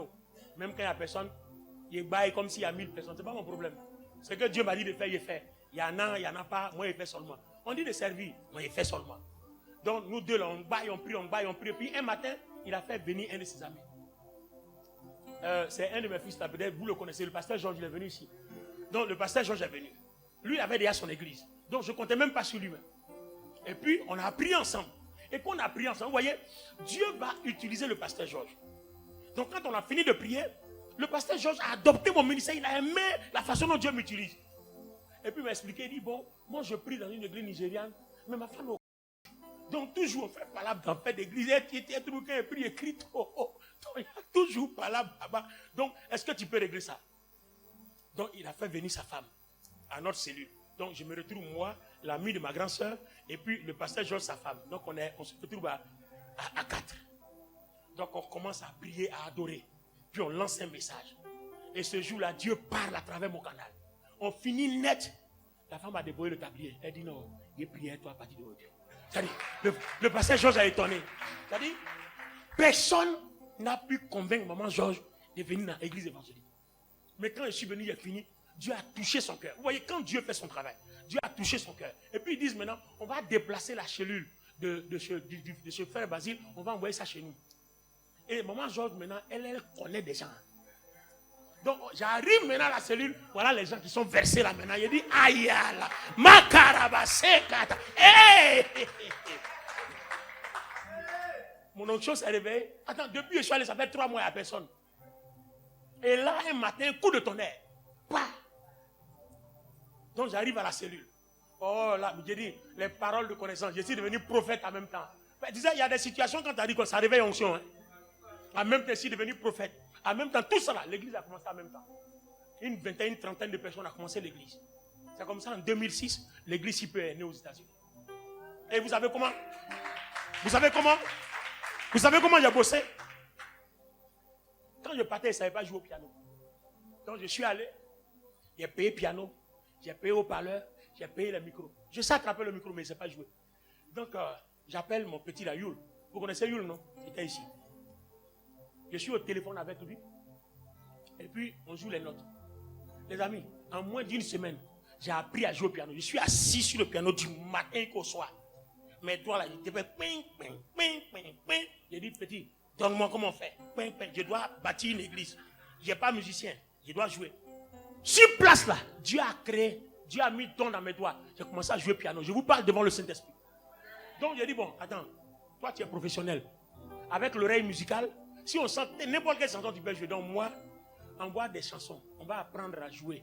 Même quand il n'y a personne, il baille comme s'il y a 1000 personnes. Ce n'est pas mon problème. Ce que Dieu m'a dit de faire, il fait. Il y en a pas, moi il fait seulement. On dit de servir, moi il fait seulement. Donc nous deux là, on baille, on prie. Et puis un matin, il a fait venir un de ses amis. C'est un de mes fils là, peut-être vous le connaissez, le pasteur Georges, il est venu ici. Donc le pasteur Georges est venu. Lui, il avait déjà son église. Donc je ne comptais même pas sur lui-même. Et puis on a prié ensemble. Et quand on a prié ensemble, vous voyez, Dieu va utiliser le pasteur Georges. Donc quand on a fini de prier, le pasteur Georges a adopté mon ministère, il a aimé la façon dont Dieu m'utilise. Et puis il m'a expliqué, il dit, bon, moi je prie dans une église nigériane, mais ma femme est... Donc toujours on fait palabre dans fait d'église, et puis il écrit, donc il y a toujours palabre là-bas. Donc est-ce que tu peux régler ça? Donc il a fait venir sa femme à notre cellule. Donc je me retrouve moi, l'ami de ma grande soeur, et puis le pasteur Georges, sa femme. Donc on se retrouve à 4. Donc on commence à prier, à adorer. Puis on lance un message. Et ce jour-là, Dieu parle à travers mon canal. On finit net. La femme a débrouillé le tablier. Elle dit non, il prié toi à partir d'aujourd'hui. C'est-à-dire, le pasteur Georges a étonné. C'est-à-dire, personne n'a pu convaincre maman Georges de venir dans l'église évangélique. Mais quand je suis venu, il a fini. Dieu a touché son cœur. Vous voyez, quand Dieu fait son travail, Dieu a touché son cœur. Et puis ils disent maintenant, on va déplacer la cellule de ce frère Basile, on va envoyer ça chez nous. Et maman Georges, maintenant, elle connaît des gens. Donc, j'arrive maintenant à la cellule, voilà les gens qui sont versés là maintenant. Il dit, aïe, là, makarabassekata. Hey! Mon oncle s'est réveillé. Attends, depuis que je suis allé, ça fait 3 mois à personne. Et là, un matin, un coup de tonnerre. Bah! Donc, j'arrive à la cellule. Oh là, j'ai dit, les paroles de connaissance. Je suis devenu prophète en même temps. Mais, disais, il y a des situations quand tu as dit que ça réveille onction. Hein. En même temps, je suis devenu prophète. En même temps, tout ça là, l'église a commencé en même temps. Une vingtaine, une trentaine de personnes ont commencé l'église. C'est comme ça en 2006, l'église CIPE est née aux États-Unis. Et vous savez comment? Vous savez comment j'ai bossé? Quand je partais, je ne savais pas jouer au piano. Donc je suis allé, j'ai payé piano, j'ai payé haut-parleur, j'ai payé le micro. Je sais attraper le micro, mais je ne sais pas jouer. Donc j'appelle mon petit là, Yul. Vous connaissez Yul, non? Il était ici. Je suis au téléphone avec lui. Et puis, on joue les notes. Les amis, en moins d'une semaine, j'ai appris à jouer au piano. Je suis assis sur le piano du matin qu'au soir. Mais toi, là, je te fais ping, ping, ping, ping, ping. J'ai dit, petit, donne-moi comment on fait. Ping, ping. Je dois bâtir une église. Je n'ai pas musicien. Je dois jouer. Sur place, là, Dieu a créé. Dieu a mis don dans mes doigts. J'ai commencé à jouer piano. Je vous parle devant le Saint-Esprit. Donc, j'ai dit, bon, attends. Toi, tu es professionnel. Avec l'oreille musicale, si on sent n'importe quelle chanson tu peux jouer, donc moi, envoie des chansons, on va apprendre à jouer.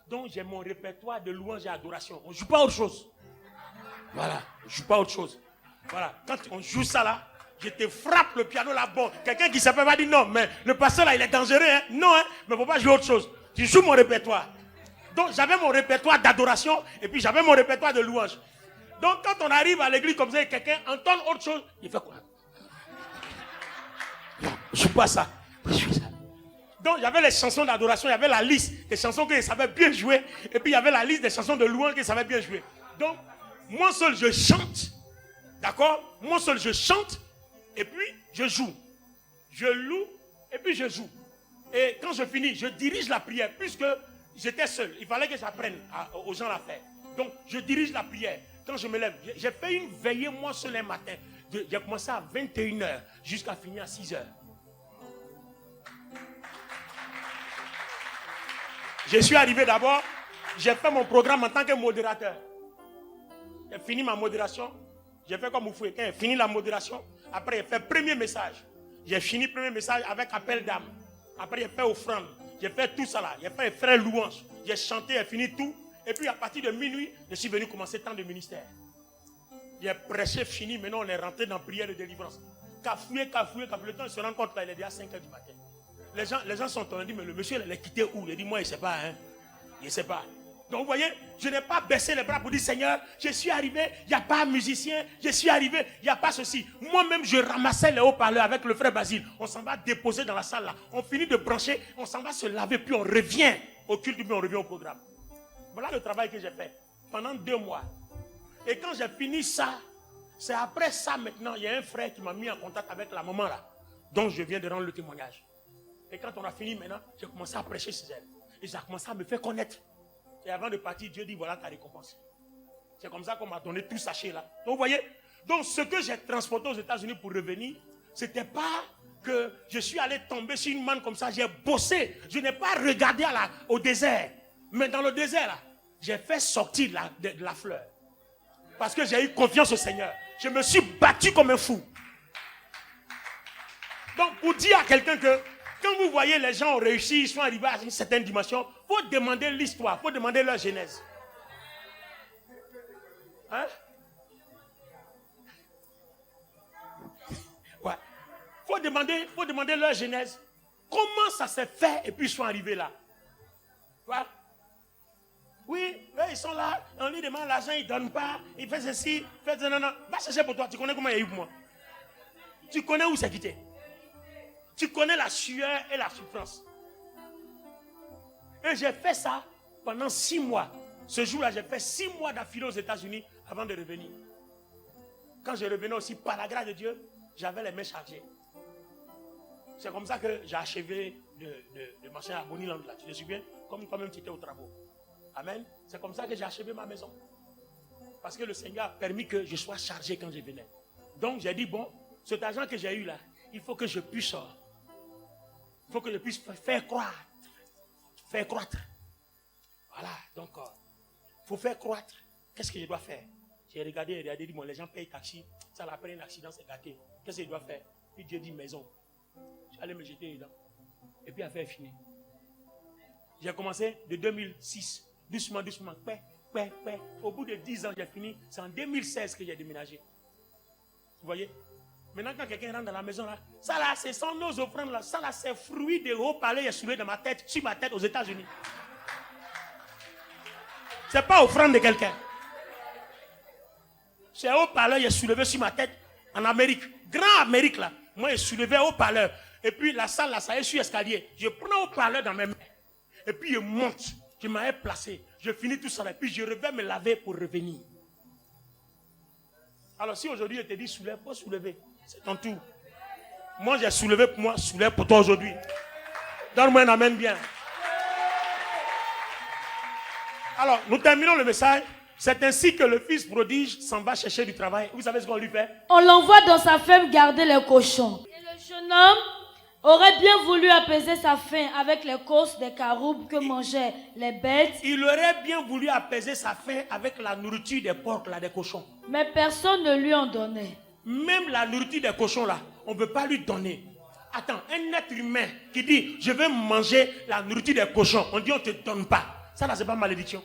Donc j'ai mon répertoire de louanges et adoration. On ne joue pas autre chose. Voilà, on ne joue pas autre chose. Voilà, quand on joue ça là, je te frappe le piano là. Bon, quelqu'un qui s'appelle va dire non, mais le pasteur là, il est dangereux. Hein? Non, hein? Mais il ne faut pas jouer autre chose. Tu joues mon répertoire. Donc j'avais mon répertoire d'adoration et puis j'avais mon répertoire de louanges. Donc quand on arrive à l'église comme ça et quelqu'un entend autre chose, il fait quoi? Non, je ne joue pas ça. Je joue ça. Donc, il y avait les chansons d'adoration, il y avait la liste des chansons que je savais bien jouer, et puis il y avait la liste des chansons de louange que je savais bien jouer. Donc, moi seul je chante. D'accord? Moi seul je chante et puis je joue. Je loue et puis je joue. Et quand je finis, je dirige la prière puisque j'étais seul. Il fallait que j'apprenne aux gens à faire. Donc je dirige la prière. Quand je me lève, j'ai fait une veillée moi seul un matin. J'ai commencé à 21h jusqu'à finir à 6h. Je suis arrivé d'abord, j'ai fait mon programme en tant que modérateur. J'ai fini ma modération. J'ai fait comme vous faites. J'ai fini la modération. Après, j'ai fait premier message. J'ai fini premier message avec appel d'âme. Après, j'ai fait offrande. J'ai fait tout ça là. J'ai fait frère louange. J'ai chanté, j'ai fini tout. Et puis, à partir de minuit, je suis venu commencer tant de ministère. J'ai prêché, fini. Maintenant, on est rentré dans prière de délivrance. Cafouillé. Le temps, il se rend compte là, il est déjà 5h du matin. Les gens sont en train de dire, mais le monsieur, il est quitté où? Il dit, moi, il ne sait pas. Hein. Il ne sait pas. Donc vous voyez, je n'ai pas baissé les bras pour dire Seigneur, je suis arrivé, il n'y a pas de musicien, je suis arrivé, il n'y a pas ceci. Moi-même, je ramassais les haut-parleurs avec le frère Basile. On s'en va déposer dans la salle là. On finit de brancher, on s'en va se laver, puis on revient au culte, puis on revient au programme. Voilà le travail que j'ai fait pendant 2 mois. Et quand j'ai fini ça, c'est après ça maintenant, il y a un frère qui m'a mis en contact avec la maman là, dont je viens de rendre le témoignage. Et quand on a fini maintenant, j'ai commencé à prêcher chez elle. Et ça a commencé à me faire connaître. Et avant de partir, Dieu dit, voilà ta récompense. C'est comme ça qu'on m'a donné tout sachet là. Donc vous voyez, donc ce que j'ai transporté aux États-Unis pour revenir, ce n'était pas que je suis allé tomber sur une manne comme ça, j'ai bossé. Je n'ai pas regardé au désert. Mais dans le désert là, j'ai fait sortir de la fleur. Parce que j'ai eu confiance au Seigneur. Je me suis battu comme un fou. Donc pour dire à quelqu'un que quand vous voyez les gens ont réussi, ils sont arrivés à une certaine dimension, il faut demander l'histoire, il faut demander leur genèse. Hein? Ouais. Faut demander leur genèse. Comment ça s'est fait et puis ils sont arrivés là? Ouais. Oui, ils sont là, on lui demande l'argent, ils ne donnent pas, il fait ceci, fait ceci, non. Va chercher pour toi, tu connais comment il y a eu pour moi? Tu connais où c'est quitté? Tu connais la sueur et la souffrance. Et j'ai fait ça pendant 6 mois. Ce jour-là, j'ai fait 6 mois d'affilée aux États-Unis avant de revenir. Quand je revenais aussi, par la grâce de Dieu, j'avais les mains chargées. C'est comme ça que j'ai achevé de marcher à Boniland. Là. Tu te souviens? Comme toi-même tu étais aux travaux. Amen. C'est comme ça que j'ai achevé ma maison. Parce que le Seigneur a permis que je sois chargé quand je venais. Donc j'ai dit, bon, cet argent que j'ai eu là, il faut que je puisse... Il faut que je puisse faire croître. Faire croître. Voilà, donc, il faut faire croître. Qu'est-ce que je dois faire? J'ai regardé, dit, bon, les gens payent taxi. Ça, après un accident, c'est gâté. Qu'est-ce que je dois faire? Puis Dieu dit maison. J'allais me jeter dedans. Et puis, affaire est finie. J'ai commencé de 2006. Doucement. Au bout de 10 ans, j'ai fini. C'est en 2016 que j'ai déménagé. Vous voyez? Maintenant, quand quelqu'un rentre dans la maison, là, ça là, ce sont nos offrandes là. Ça là, c'est fruit de haut-parleurs soulevé dans ma tête, sur ma tête aux États-Unis. C'est pas offrande de quelqu'un. C'est haut-parleur, il est soulevé sur ma tête en Amérique. Grand Amérique là. Moi, il est soulevé haut-parleur. Et puis la salle là, ça est sur escalier. Je prends haut-parleur dans mes mains. Et puis je monte. Je m'avais placé. Je finis tout ça là. Et puis je reviens me laver pour revenir. Alors si aujourd'hui je te dis soulève, il faut soulever. C'est ton tour. Moi j'ai soulevé pour moi, soulève pour toi aujourd'hui. Donne-moi un amen bien. Alors nous terminons le message. C'est ainsi que le fils prodige s'en va chercher du travail. Vous savez ce qu'on lui fait? On l'envoie dans sa ferme garder les cochons. Et le jeune homme aurait bien voulu apaiser sa faim avec les cosses des caroubes que mangeaient les bêtes. Il aurait bien voulu apaiser sa faim avec la nourriture des porcs, là, des cochons. Mais personne ne lui en donnait. Même la nourriture des cochons, là, on ne veut pas lui donner. Attends, un être humain qui dit, je veux manger la nourriture des cochons, on dit, on ne te donne pas. Ça, là, c'est pas malédiction.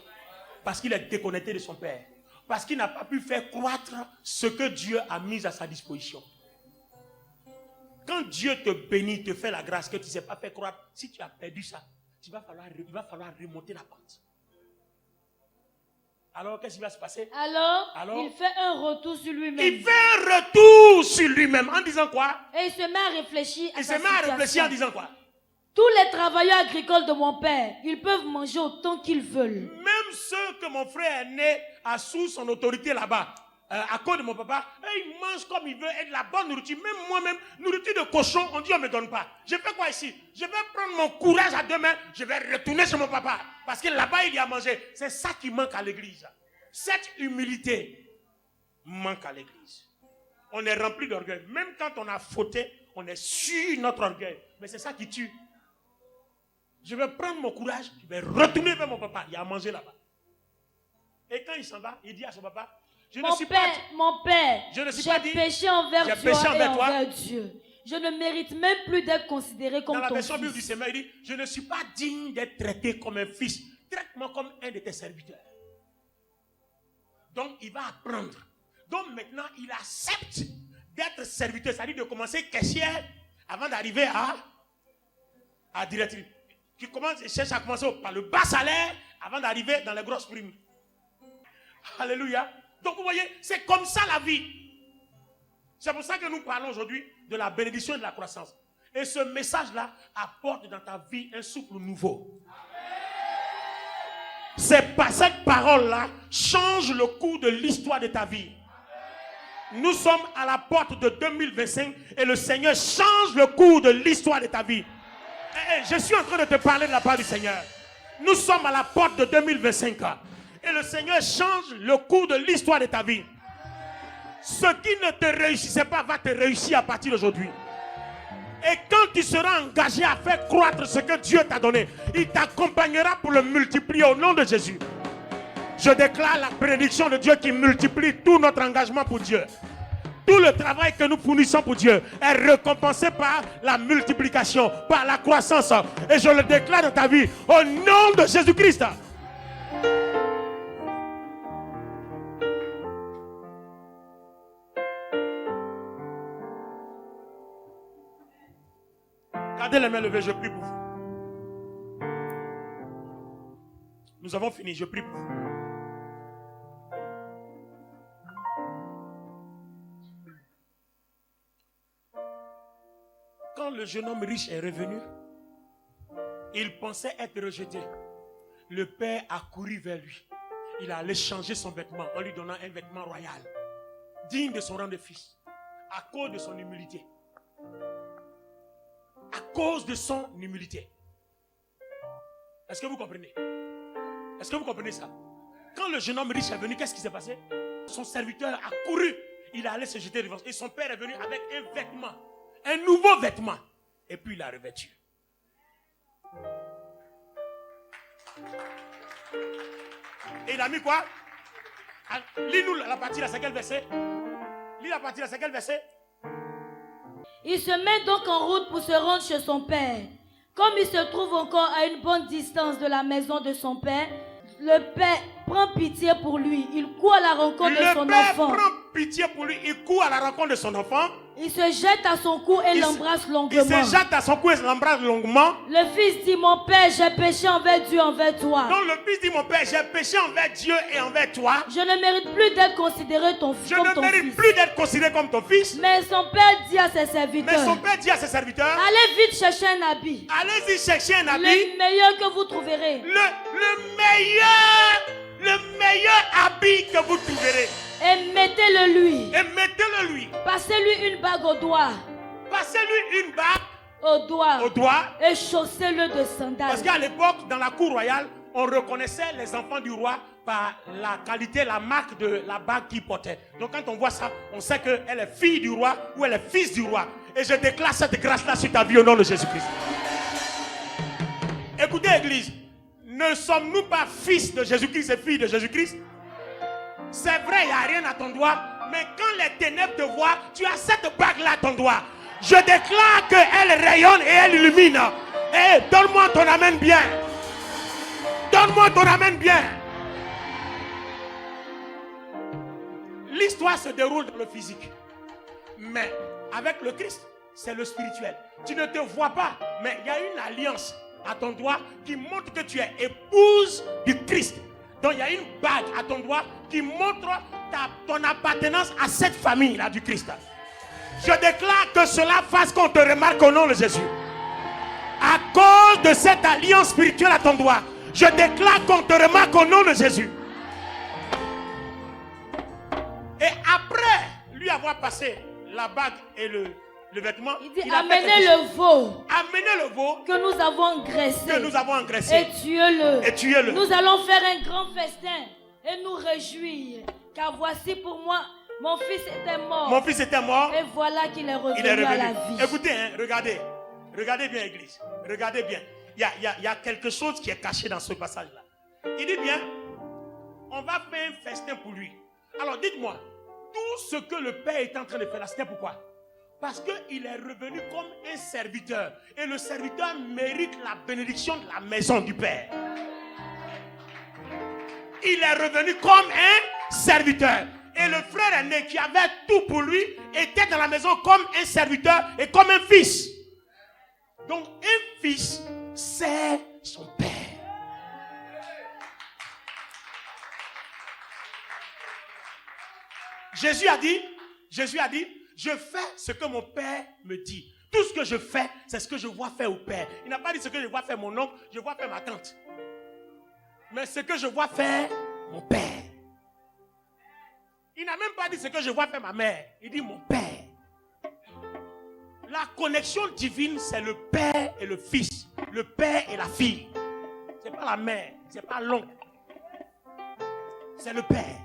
Parce qu'il est déconnecté de son père. Parce qu'il n'a pas pu faire croître ce que Dieu a mis à sa disposition. Quand Dieu te bénit, te fait la grâce que tu ne sais pas faire croître, si tu as perdu ça, il va falloir remonter la pente. Alors, qu'est-ce qui va se passer? Alors, il fait un retour sur lui-même. Il fait un retour sur lui-même en disant quoi? Et il se met à réfléchir à sa situation. Il se met à réfléchir en disant quoi? Tous les travailleurs agricoles de mon père, ils peuvent manger autant qu'ils veulent. Même Même ceux que mon frère est né sous son autorité là-bas, à cause de mon papa, ils mangent comme ils veulent et de la bonne nourriture. Même moi-même, nourriture de cochon, on dit on ne me donne pas. Je fais quoi ici? Je vais prendre mon courage à deux mains, je vais retourner chez mon papa. Parce que là-bas, il y a mangé. C'est ça qui manque à l'église. Cette humilité manque à l'église. On est rempli d'orgueil. Même quand on a fauté, on est sur notre orgueil. Mais c'est ça qui tue. Je vais prendre mon courage, je vais retourner vers mon papa. Il y a à manger là-bas. Et quand il s'en va, il dit à son papa, mon père, j'ai péché envers toi et envers Dieu. Je ne mérite même plus d'être considéré comme ton fils. Dans la version bible du Seigneur, il dit, je ne suis pas digne d'être traité comme un fils. Traite-moi comme un de tes serviteurs. Donc, il va apprendre. Donc, maintenant, il accepte d'être serviteur. C'est-à-dire de commencer caissière avant d'arriver à directrice. Il cherche à commencer par le bas salaire avant d'arriver dans les grosses primes. Alléluia. Donc vous voyez, c'est comme ça la vie. C'est pour ça que nous parlons aujourd'hui de la bénédiction et de la croissance. Et ce message-là apporte dans ta vie un souffle nouveau. Cette parole-là change le cours de l'histoire de ta vie. Nous sommes à la porte de 2025 et le Seigneur change le cours de l'histoire de ta vie. Je suis en train de te parler de la part du Seigneur. Nous sommes à la porte de 2025 et le Seigneur change le cours de l'histoire de ta vie. Ce qui ne te réussissait pas va te réussir à partir d'aujourd'hui. Et quand tu seras engagé à faire croître ce que Dieu t'a donné, il t'accompagnera pour le multiplier au nom de Jésus. Je déclare la prédiction de Dieu qui multiplie tout notre engagement pour Dieu. Tout le travail que nous fournissons pour Dieu est récompensé par la multiplication, par la croissance. Et je le déclare dans ta vie au nom de Jésus-Christ. Gardez les mains levées, je prie pour vous. Nous avons fini, je prie pour vous. Quand le jeune homme riche est revenu, il pensait être rejeté. Le père a couru vers lui. Il allait changer son vêtement en lui donnant un vêtement royal, digne de son rang de fils, à cause de son humilité. À cause de son humilité. Est-ce que vous comprenez? Est-ce que vous comprenez ça? Quand le jeune homme riche est venu, qu'est-ce qui s'est passé? Son serviteur a couru. Il allait se jeter devant. Et son père est venu avec un vêtement. Un nouveau vêtement. Et puis il a revêtu. Et il a mis quoi? Lis-nous la partie là, c'est quel verset? Lis la partie là, c'est quel verset? Il se met donc en route pour se rendre chez son père. Comme il se trouve encore à une bonne distance de la maison de son père, le père prend pitié pour lui. Il court à la rencontre de son enfant. Le père prend pitié pour lui. Il court à la rencontre de son enfant. Il se jette à son cou et l'embrasse longuement. Il se jette à son cou et l'embrasse longuement. Le fils dit, mon père, j'ai péché envers Dieu, envers toi. Donc le fils dit, mon père, j'ai péché envers Dieu et envers toi. Je ne mérite plus d'être considéré comme ton fils. Je ne mérite plus d'être considéré comme ton fils. Mais son père dit à ses serviteurs. Allez vite chercher un habit. Allez-y chercher un habit. Le meilleur que vous trouverez. Le meilleur habit que vous trouverez. Et mettez-le lui. Et mettez-le lui. Passez-lui une bague au doigt. Passez-lui une bague au doigt. Au doigt. Et chaussez-le de sandales. Parce qu'à l'époque, dans la cour royale, on reconnaissait les enfants du roi par la qualité, la marque de la bague qu'ils portaient. Donc quand on voit ça, on sait qu'elle est fille du roi ou elle est fils du roi. Et je déclare cette grâce-là sur ta vie au nom de Jésus-Christ. Écoutez, Église, ne sommes-nous pas fils de Jésus-Christ et filles de Jésus-Christ? C'est vrai, il n'y a rien à ton doigt. Mais quand les ténèbres te voient, tu as cette bague-là à ton doigt. Je déclare qu'elle rayonne et elle illumine. Et donne-moi ton amen bien. Donne-moi ton amen bien. L'histoire se déroule dans le physique. Mais avec le Christ, c'est le spirituel. Tu ne te vois pas, mais il y a une alliance à ton doigt qui montre que tu es épouse du Christ. Donc il y a une bague à ton doigt qui montre ton appartenance à cette famille-là du Christ. Je déclare que cela fasse qu'on te remarque au nom de Jésus. À cause de cette alliance spirituelle à ton doigt, Je déclare contre remarque au nom de Jésus. Et après lui avoir passé la bague et le vêtement, Il dit, a fait amenez le veau amenez le veau que nous avons engraissé que nous avons engraissé et tuez-le. et tuez-le. Nous allons faire un grand festin et nous réjouir, car voici pour moi, mon fils était mort. Mon fils était mort. Et voilà qu'il est revenu, Il est revenu. à la vie. Écoutez, hein, regardez. Regardez bien, église. Regardez bien. Il y a quelque chose qui est caché dans ce passage-là. Il dit bien, on va faire un festin pour lui. Alors dites-moi, tout ce que le Père est en train de faire là, c'était pourquoi? Parce qu'il est revenu comme un serviteur. Et le serviteur mérite la bénédiction de la maison du Père. Il est revenu comme un serviteur. Et le frère aîné qui avait tout pour lui était dans la maison comme un serviteur et comme un fils. Donc un fils sert son père. Jésus a dit, je fais ce que mon père me dit. Tout ce que je fais, c'est ce que je vois faire au père. Il n'a pas dit ce que je vois faire mon oncle, je vois faire ma tante. Mais ce que je vois faire mon père. Il n'a même pas dit ce que je vois faire ma mère. Il dit mon père. La connexion divine, c'est le père et le fils. Le père et la fille. Ce n'est pas la mère, ce n'est pas l'oncle. C'est le père.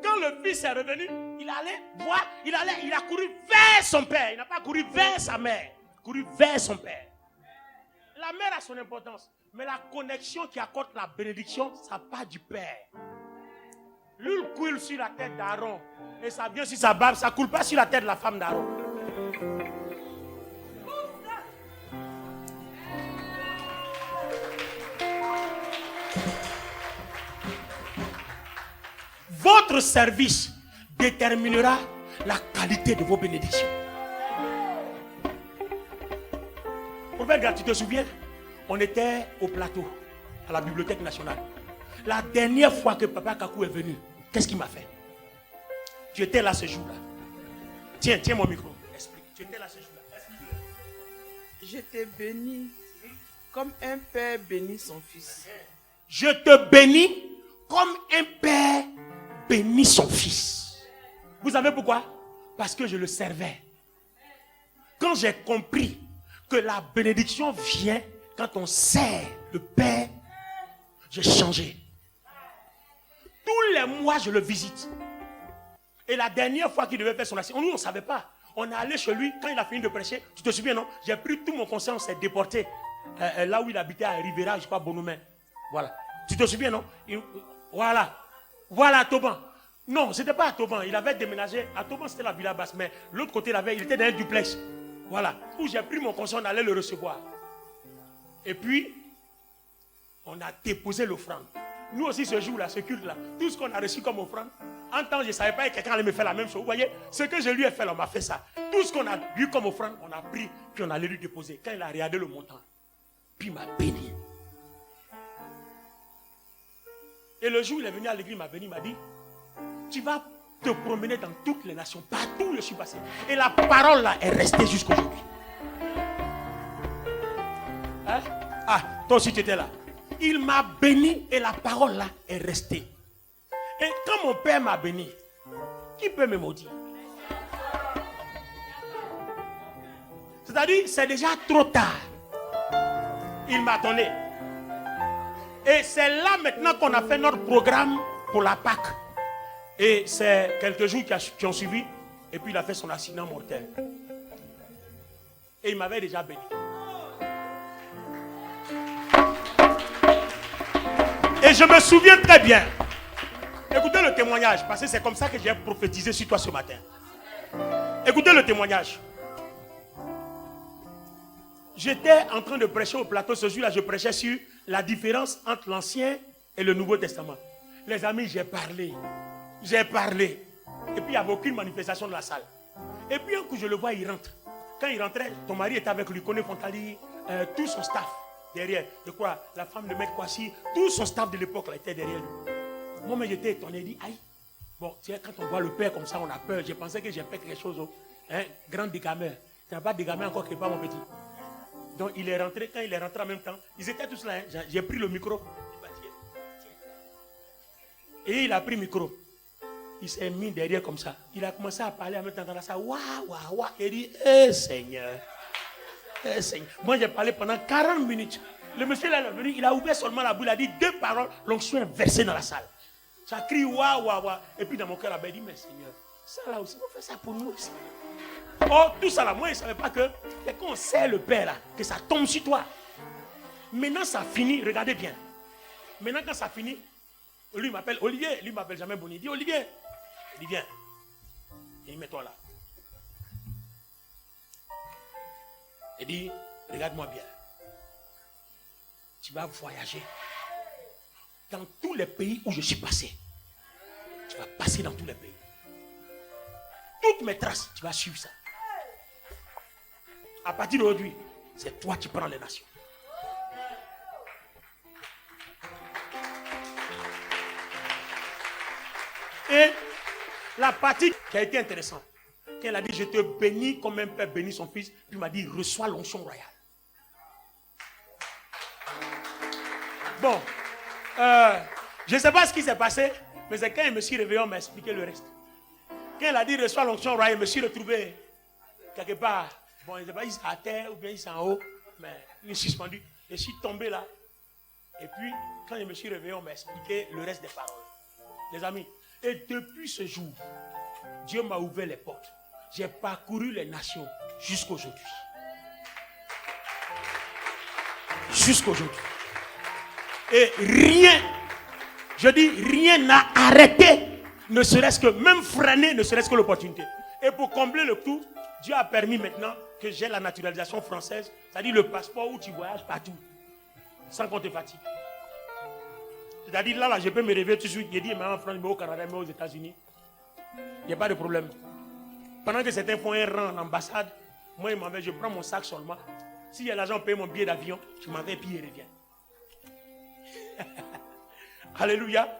Quand le fils est revenu, il allait voir, il a couru vers son père. Il n'a pas couru vers sa mère. Il a couru vers son père. La mère a son importance. Mais la connexion qui accorde la bénédiction, ça part du père. L'huile coule sur la tête d'Aaron. Et ça vient sur sa barbe. Ça ne coule pas sur la tête de la femme d'Aaron. Votre service déterminera la qualité de vos bénédictions. Prophète Gad, tu te souviens? On était au plateau, à la Bibliothèque nationale. La dernière fois que Papa Kakou est venu, qu'est-ce qu'il m'a fait? Tu étais là ce jour-là. Tiens mon micro. Explique. Tu étais là ce jour-là. Je t'ai béni comme un père bénit son fils. Je te bénis comme un père bénit son fils. Vous savez pourquoi? Parce que je le servais. Quand j'ai compris que la bénédiction vient quand on sert le Père, j'ai changé. Tous les mois, je le visite. Et la dernière fois qu'il devait faire son assiette, nous, on ne savait pas. On est allé chez lui, quand il a fini de prêcher, tu te souviens, non? J'ai pris tout mon conseil, on s'est déporté. Là où il habitait, à Rivera, je crois, Bonhomme. Voilà. Tu te souviens, non? Voilà, à Toban. Non, ce n'était pas à Toban. Il avait déménagé. À Toban, c'était la Villa Basse. Mais l'autre côté, il était dans un duplex. Voilà. Où j'ai pris mon conseil, on allait le recevoir. Et puis, on a déposé l'offrande. Nous aussi, ce jour-là, ce culte-là, tout ce qu'on a reçu comme offrande, en temps, je ne savais pas que quelqu'un allait me faire la même chose. Vous voyez, ce que je lui ai fait, on m'a fait ça. Tout ce qu'on a eu comme offrande, on a pris, puis on allait lui déposer. Quand il a regardé le montant, puis il m'a béni. Et le jour où il est venu à l'église, il m'a béni, il m'a dit, tu vas te promener dans toutes les nations, partout où je suis passé. Et la parole là est restée jusqu'aujourd'hui. Hein? Ah, toi aussi tu étais là. Il m'a béni et la parole là est restée. Et quand mon père m'a béni, qui peut me maudire? C'est-à-dire, c'est déjà trop tard. Il m'a donné. Et c'est là maintenant qu'on a fait notre programme pour la Pâque. Et c'est quelques jours qui ont suivi. Et puis il a fait son accident mortel. Et il m'avait déjà béni. Et je me souviens très bien. Écoutez le témoignage, parce que c'est comme ça que j'ai prophétisé sur toi ce matin. Écoutez le témoignage. J'étais en train de prêcher au plateau ce jour-là. Je prêchais sur la différence entre l'Ancien et le Nouveau Testament. Les amis, j'ai parlé. Et puis il n'y avait aucune manifestation dans la salle. Et puis un coup, je le vois, il rentre. Quand il rentrait, ton mari était avec lui, Koné Fontali, tout son staff derrière. Je crois, la femme de Maître Kwasi, tout son staff de l'époque là, était derrière lui. Moi, mais j'étais étonné, je dis, aïe. Bon, tu sais, quand on voit le père comme ça, on a peur. Je pensais que j'ai fait quelque chose. Grand dégameur. Tu n'as pas dégamé encore quelque part, mon petit. Donc il est rentré, quand il est rentré en même temps, ils étaient tous là, hein. J'ai pris le micro. Et il a pris le micro. Il s'est mis derrière comme ça. Il a commencé à parler en même temps dans la salle. Waouh, waouh, waouh. Il dit, Seigneur. Seigneur. Moi j'ai parlé pendant 40 minutes. Le monsieur là est venu, il a ouvert seulement la bouche, il a dit 2 paroles, l'onction est versée dans la salle. Ça crie waouh, waouh, waouh. Et puis dans mon cœur, là-bas, il dit, mais Seigneur, ça là aussi, on fait ça pour nous aussi. Oh, tout ça là, moi, je ne savais pas que, et quand on sert le Père là, que ça tombe sur toi. Maintenant, ça finit, regardez bien. Maintenant, quand ça finit, lui m'appelle Olivier, lui m'appelle jamais Bonnie. Il dit, Olivier, il dit, viens. Il dit, mets-toi là. Il dit, regarde-moi bien. Tu vas voyager dans tous les pays où je suis passé. Tu vas passer dans tous les pays. Toutes mes traces, tu vas suivre ça. À partir d'aujourd'hui, c'est toi qui prends les nations. Et la partie qui a été intéressante, quand elle a dit, je te bénis comme un père bénit son fils, puis il m'a dit, reçois l'onction royale. Bon, je ne sais pas ce qui s'est passé, mais c'est quand je me suis réveillé, on m'a expliqué le reste. Quand elle a dit reçois l'onction royale, je me suis retrouvé quelque part. Bon, je ne sais pas si c'est à terre ou bien si c'est en haut, mais je suis suspendu. Je suis tombé là. Et puis, quand je me suis réveillé, on m'a expliqué le reste des paroles. Les amis, et depuis ce jour, Dieu m'a ouvert les portes. J'ai parcouru les nations jusqu'aujourd'hui. Jusqu'aujourd'hui. Et rien, je dis rien n'a arrêté, ne serait-ce que, même freiner, ne serait-ce que l'opportunité. Et pour combler le tout, Dieu a permis maintenant que j'ai la naturalisation française, c'est-à-dire le passeport où tu voyages partout, sans qu'on te fatigue. C'est-à-dire là, je peux me réveiller tout de suite, je dis, mais en France, mais au Canada, mais aux États-Unis, il n'y a pas de problème. Pendant que certains font un rang en ambassade, moi, je prends mon sac seulement. S'il y a l'argent, paye mon billet d'avion, je m'en vais, puis il revient. Alléluia.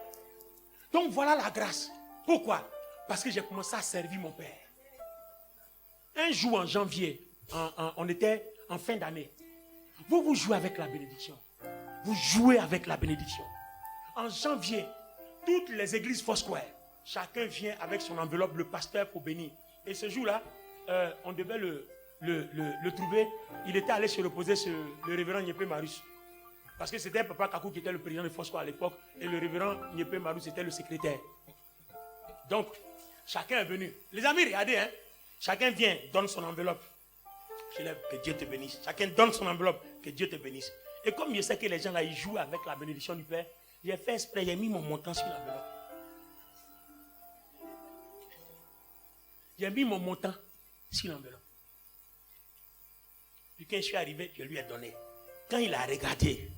Donc voilà la grâce. Pourquoi? Parce que j'ai commencé à servir mon Père. Un jour en janvier, on était en fin d'année. Vous jouez avec la bénédiction. Vous jouez avec la bénédiction. En janvier, toutes les églises Foursquare, chacun vient avec son enveloppe, le pasteur pour bénir. Et ce jour-là, on devait le trouver. Il était allé se reposer sur le révérend Nyepé Marus. Parce que c'était Papa Kakou qui était le président de Foursquare à l'époque. Et le révérend Nyepé Marus était le secrétaire. Donc, chacun est venu. Les amis, regardez, hein. Chacun vient, donne son enveloppe. Je lève, que Dieu te bénisse. Chacun donne son enveloppe, que Dieu te bénisse. Et comme je sais que les gens là, ils jouent avec la bénédiction du Père, j'ai fait exprès, j'ai mis mon montant sur l'enveloppe. J'ai mis mon montant sur l'enveloppe. Puis quand je suis arrivé, je lui ai donné. Quand il a regardé,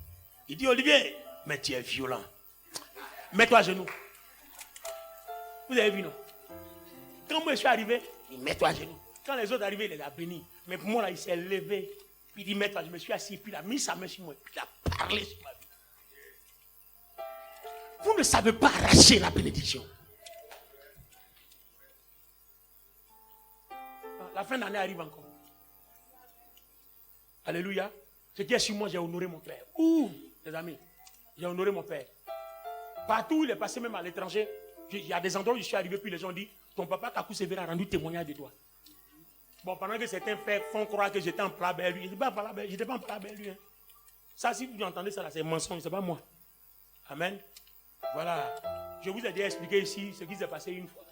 il dit, Olivier, mais tu es violent. Mets-toi à genoux. Vous avez vu, non? Quand moi je suis arrivé, il met toi à genoux. Quand les autres arrivaient, il les a bénis. Mais pour moi, là, il s'est levé. Puis il dit, mets-toi, je me suis assis. Puis il a mis sa main sur moi. Puis il a parlé sur ma vie. Vous ne savez pas arracher la bénédiction. La fin d'année arrive encore. Alléluia. Ce qui est sur moi, j'ai honoré mon Père. Ouh, les amis, j'ai honoré mon Père. Partout où il est passé, même à l'étranger, il y a des endroits où je suis arrivé, puis les gens disent, ton papa Kakou Sévéra a rendu témoignage de toi. Bon, pendant que certains font croire que j'étais en Palabelle, lui, je n'étais pas en Palabelle, lui. Hein. Ça, si vous entendez ça, c'est mensonge, c'est pas moi. Amen. Voilà. Je vous ai déjà expliqué ici ce qui s'est passé une fois.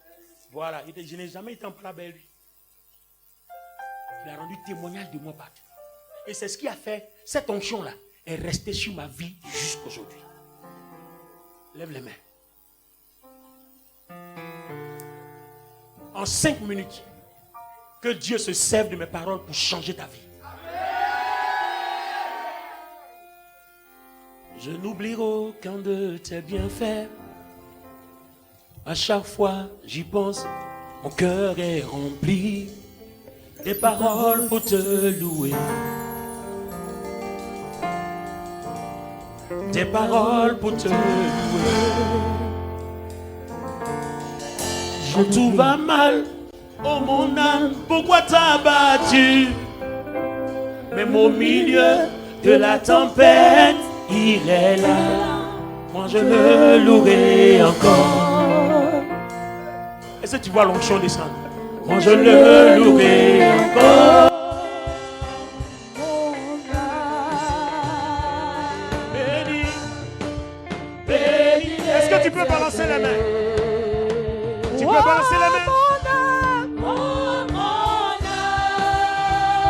Voilà. Je n'ai jamais été en Palabelle, lui. Il a rendu témoignage de moi partout. Et c'est ce qui a fait, cette onction-là est restée sur ma vie jusqu'aujourd'hui. Lève les mains. En 5 minutes, que Dieu se serve de mes paroles pour changer ta vie. Je n'oublierai aucun de tes bienfaits. À chaque fois j'y pense, mon cœur est rempli des paroles pour te louer. Des paroles pour te louer. Quand tout va mal, oh mon âme, pourquoi t'as battu? Même au milieu de la tempête, il est là. Moi je le louerai encore. Est-ce que tu vois l'onction descendre? Moi je le louerai encore. Béni, béni. Est-ce que tu peux balancer les mains? Tu peux balancer les mains?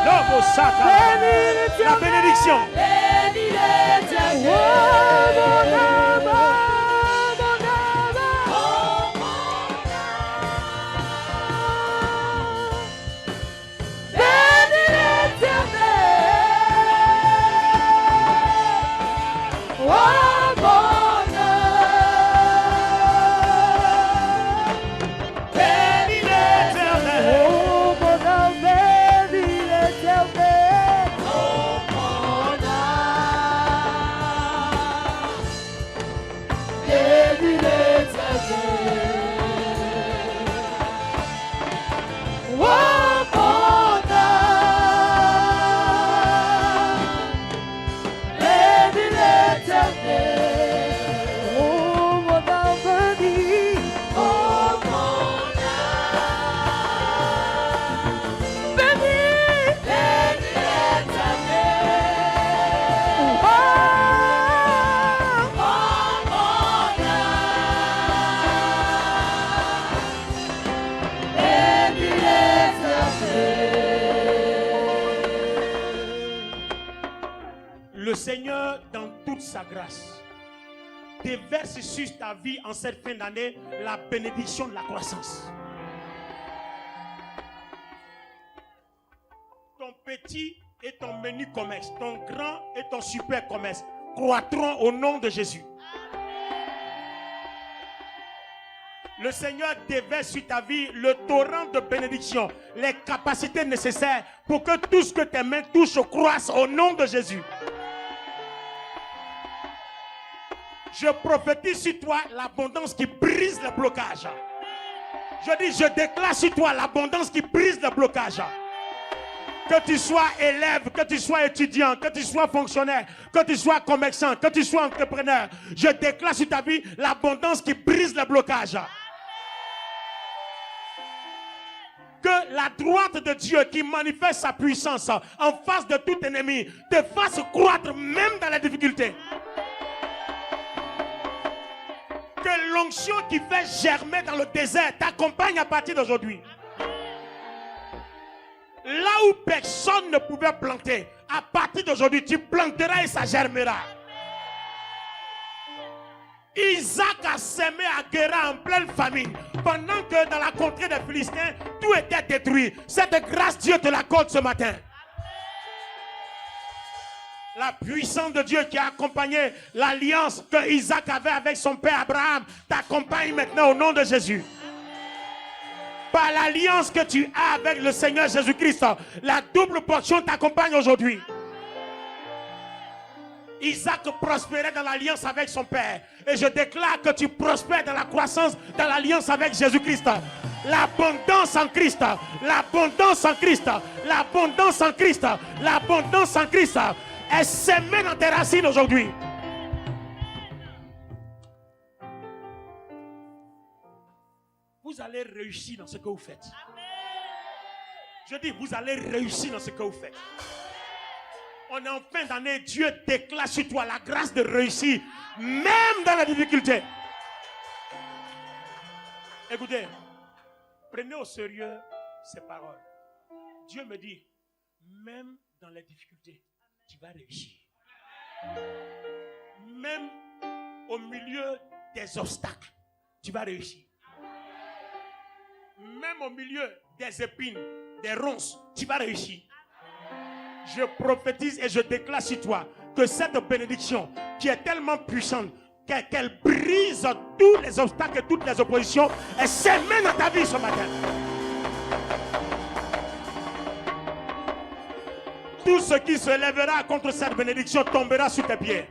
Non, la bénédiction. Le Seigneur, dans toute sa grâce, déverse sur ta vie en cette fin d'année la bénédiction de la croissance. Ton petit et ton menu commerce, ton grand et ton super commerce croîtront au nom de Jésus. Le Seigneur déverse sur ta vie le torrent de bénédiction, les capacités nécessaires pour que tout ce que tes mains touchent croisse au nom de Jésus. Je prophétise sur toi l'abondance qui brise le blocage. Je dis, je déclare sur toi l'abondance qui brise le blocage. Que tu sois élève, que tu sois étudiant, que tu sois fonctionnaire, que tu sois commerçant, que tu sois entrepreneur, je déclare sur ta vie l'abondance qui brise le blocage. Que la droite de Dieu qui manifeste sa puissance en face de tout ennemi te fasse croître même dans la difficulté. Que l'onction qui fait germer dans le désert t'accompagne à partir d'aujourd'hui. Là où personne ne pouvait planter, à partir d'aujourd'hui, tu planteras et ça germera. Isaac a semé à Guéra en pleine famine, pendant que dans la contrée des Philistins, tout était détruit. Cette grâce, Dieu te l'accorde ce matin. La puissance de Dieu qui a accompagné l'alliance que Isaac avait avec son père Abraham t'accompagne maintenant au nom de Jésus. Par l'alliance que tu as avec le Seigneur Jésus-Christ, la double portion t'accompagne aujourd'hui. Isaac prospérait dans l'alliance avec son père. Et je déclare que tu prospères dans la croissance, dans l'alliance avec Jésus-Christ. L'abondance en Christ, l'abondance en Christ, l'abondance en Christ, l'abondance en Christ est semée dans tes racines aujourd'hui. Vous allez réussir dans ce que vous faites. Je dis, vous allez réussir dans ce que vous faites. On est en fin d'année, Dieu déclare sur toi la grâce de réussir, même dans la difficulté. Écoutez, prenez au sérieux ces paroles. Dieu me dit, même dans les difficultés, tu vas réussir. Même au milieu des obstacles, tu vas réussir. Même au milieu des épines, des ronces, tu vas réussir. Je prophétise et je déclare sur toi que cette bénédiction qui est tellement puissante qu'elle brise tous les obstacles et toutes les oppositions et s'émène dans ta vie ce matin. Tout ce qui se lèvera contre cette bénédiction tombera sous tes pieds.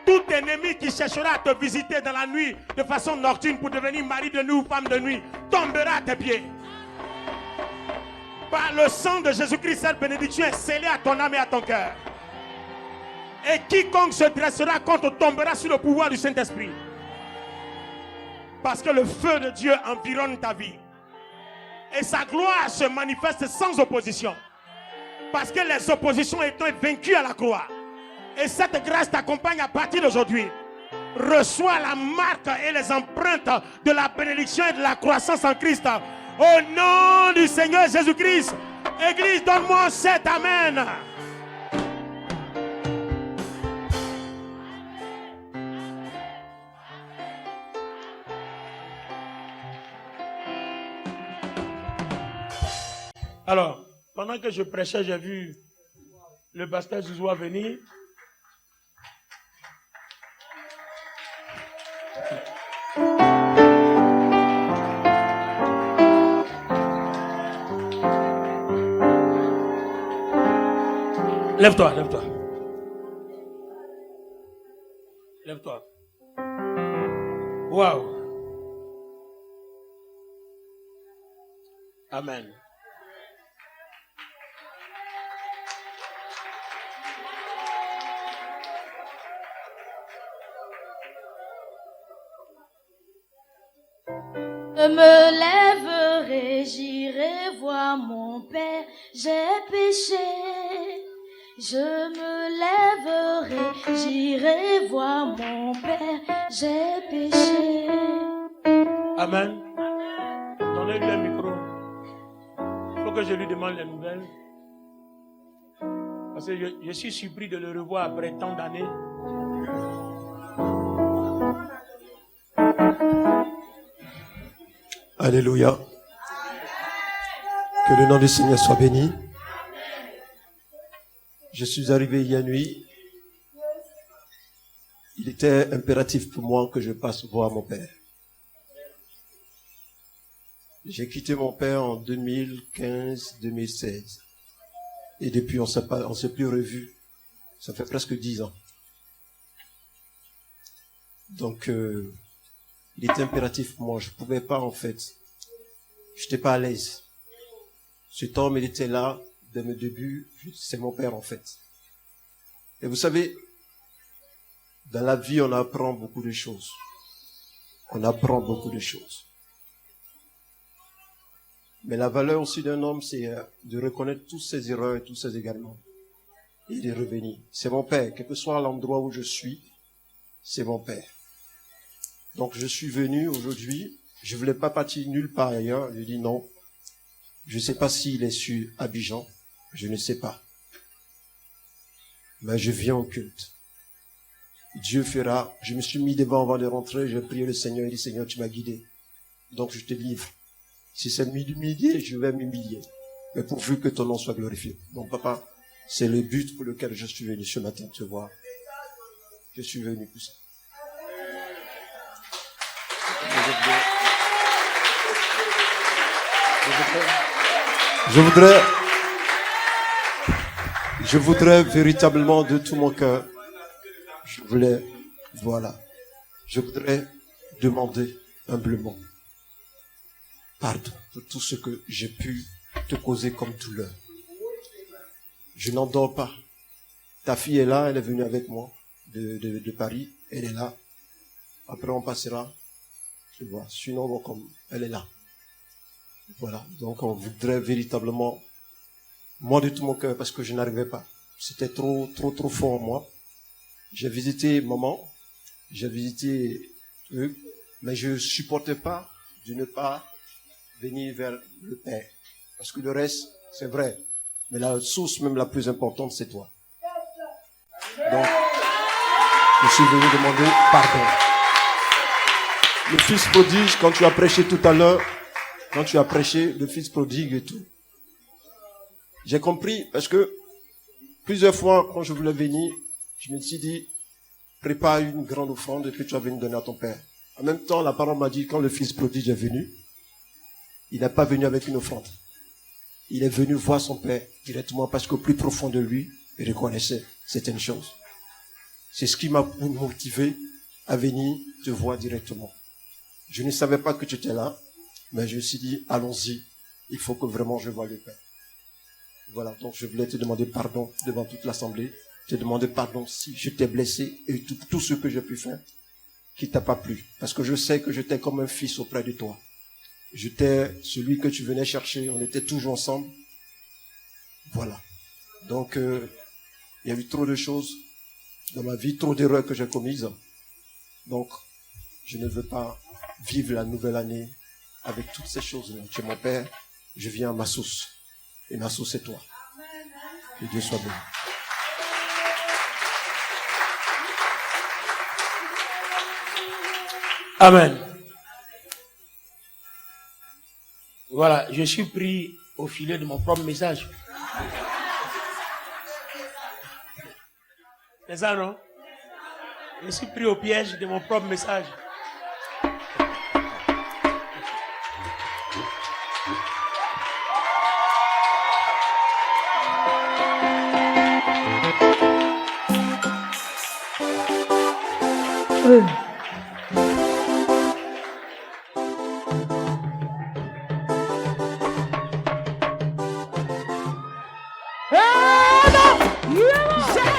Tout ennemi qui cherchera à te visiter dans la nuit de façon nocturne pour devenir mari de nuit ou femme de nuit tombera à tes pieds. Par le sang de Jésus-Christ, cette bénédiction est scellée à ton âme et à ton cœur. Et quiconque se dressera contre tombera sous le pouvoir du Saint-Esprit. Parce que le feu de Dieu environne ta vie. Et sa gloire se manifeste sans opposition. Parce que les oppositions étant vaincues à la croix. Et cette grâce t'accompagne à partir d'aujourd'hui. Reçois la marque et les empreintes de la bénédiction et de la croissance en Christ. Au nom du Seigneur Jésus-Christ. Église, donne-moi 7 amen. Alors, pendant que je prêchais, j'ai vu le pasteur Zouzoua venir. Lève-toi, lève-toi. Lève-toi. Waouh. Amen. Je me lèverai, j'irai voir mon Père, j'ai péché. Je me lèverai, j'irai voir mon Père, j'ai péché. Amen. Donnez-lui un micro. Il faut que je lui demande les nouvelles. Parce que je suis surpris de le revoir après tant d'années. Alléluia. Que le nom du Seigneur soit béni. Je suis arrivé hier nuit. Il était impératif pour moi que je passe voir mon père. J'ai quitté mon père en 2015-2016. Et depuis, on ne s'est plus revu. Ça fait presque 10 ans. Donc, il était impératif pour moi. Je ne pouvais pas, en fait. Je n'étais pas à l'aise. Cet homme, il était là, dès le début. C'est mon père, en fait. Et vous savez, dans la vie, on apprend beaucoup de choses. On apprend beaucoup de choses. Mais la valeur aussi d'un homme, c'est de reconnaître tous ses erreurs et tous ses égarements. Et de revenir. C'est mon père. Quel que soit l'endroit où je suis, c'est mon père. Donc je suis venu aujourd'hui. Je voulais pas partir nulle part ailleurs. Je dis non. Je ne sais pas s'il est sur Abidjan. Je ne sais pas. Mais je viens au culte. Dieu fera. Je me suis mis devant avant de rentrer. J'ai prié le Seigneur. Il dit, Seigneur, tu m'as guidé. Donc je te livre. Si c'est de m'humilier, je vais m'humilier. Mais pourvu que ton nom soit glorifié. Donc papa, c'est le but pour lequel je suis venu ce matin te voir. Je suis venu pour ça. Je voudrais véritablement de tout mon cœur, je voudrais demander humblement pardon pour tout ce que j'ai pu te causer comme douleur. Je n'en dors pas. Ta fille est là, elle est venue avec moi de Paris, elle est là. Après on passera, tu vois. Sinon, bon, comme elle est là. Voilà. Donc on voudrait véritablement, moi de tout mon cœur, parce que je n'arrivais pas. C'était trop fort en moi. J'ai visité maman, j'ai visité eux, mais je supportais pas de ne pas venir vers le Père. Parce que le reste, c'est vrai. Mais la source même la plus importante, c'est toi. Donc, je suis venu demander pardon. Le fils prodige, quand tu as prêché tout à l'heure, quand tu as prêché le fils prodigue et tout, j'ai compris parce que plusieurs fois, quand je voulais venir, je me suis dit, prépare une grande offrande que tu vas venir donner à ton père. En même temps, la parole m'a dit, quand le fils prodigue est venu, il n'est pas venu avec une offrande. Il est venu voir son père directement parce qu'au plus profond de lui, il reconnaissait certaines choses. C'est ce qui m'a motivé à venir te voir directement. Je ne savais pas que tu étais là, mais je me suis dit, allons-y, il faut que vraiment je voie le Père. Voilà, donc je voulais te demander pardon devant toute l'assemblée. Te demander pardon si je t'ai blessé et tout ce que j'ai pu faire qui t'a pas plu. Parce que je sais que j'étais comme un fils auprès de toi. J'étais celui que tu venais chercher. On était toujours ensemble. Voilà. Donc, il y a eu trop de choses dans ma vie, trop d'erreurs que j'ai commises. Donc, je ne veux pas vivre la nouvelle année avec toutes ces choses-là. Tu es mon père, je viens à ma source. Et ma source, c'est toi. Que Dieu soit béni. Amen. Voilà, je suis pris au filet de mon propre message. C'est ça, non? Je suis pris au piège de mon propre message.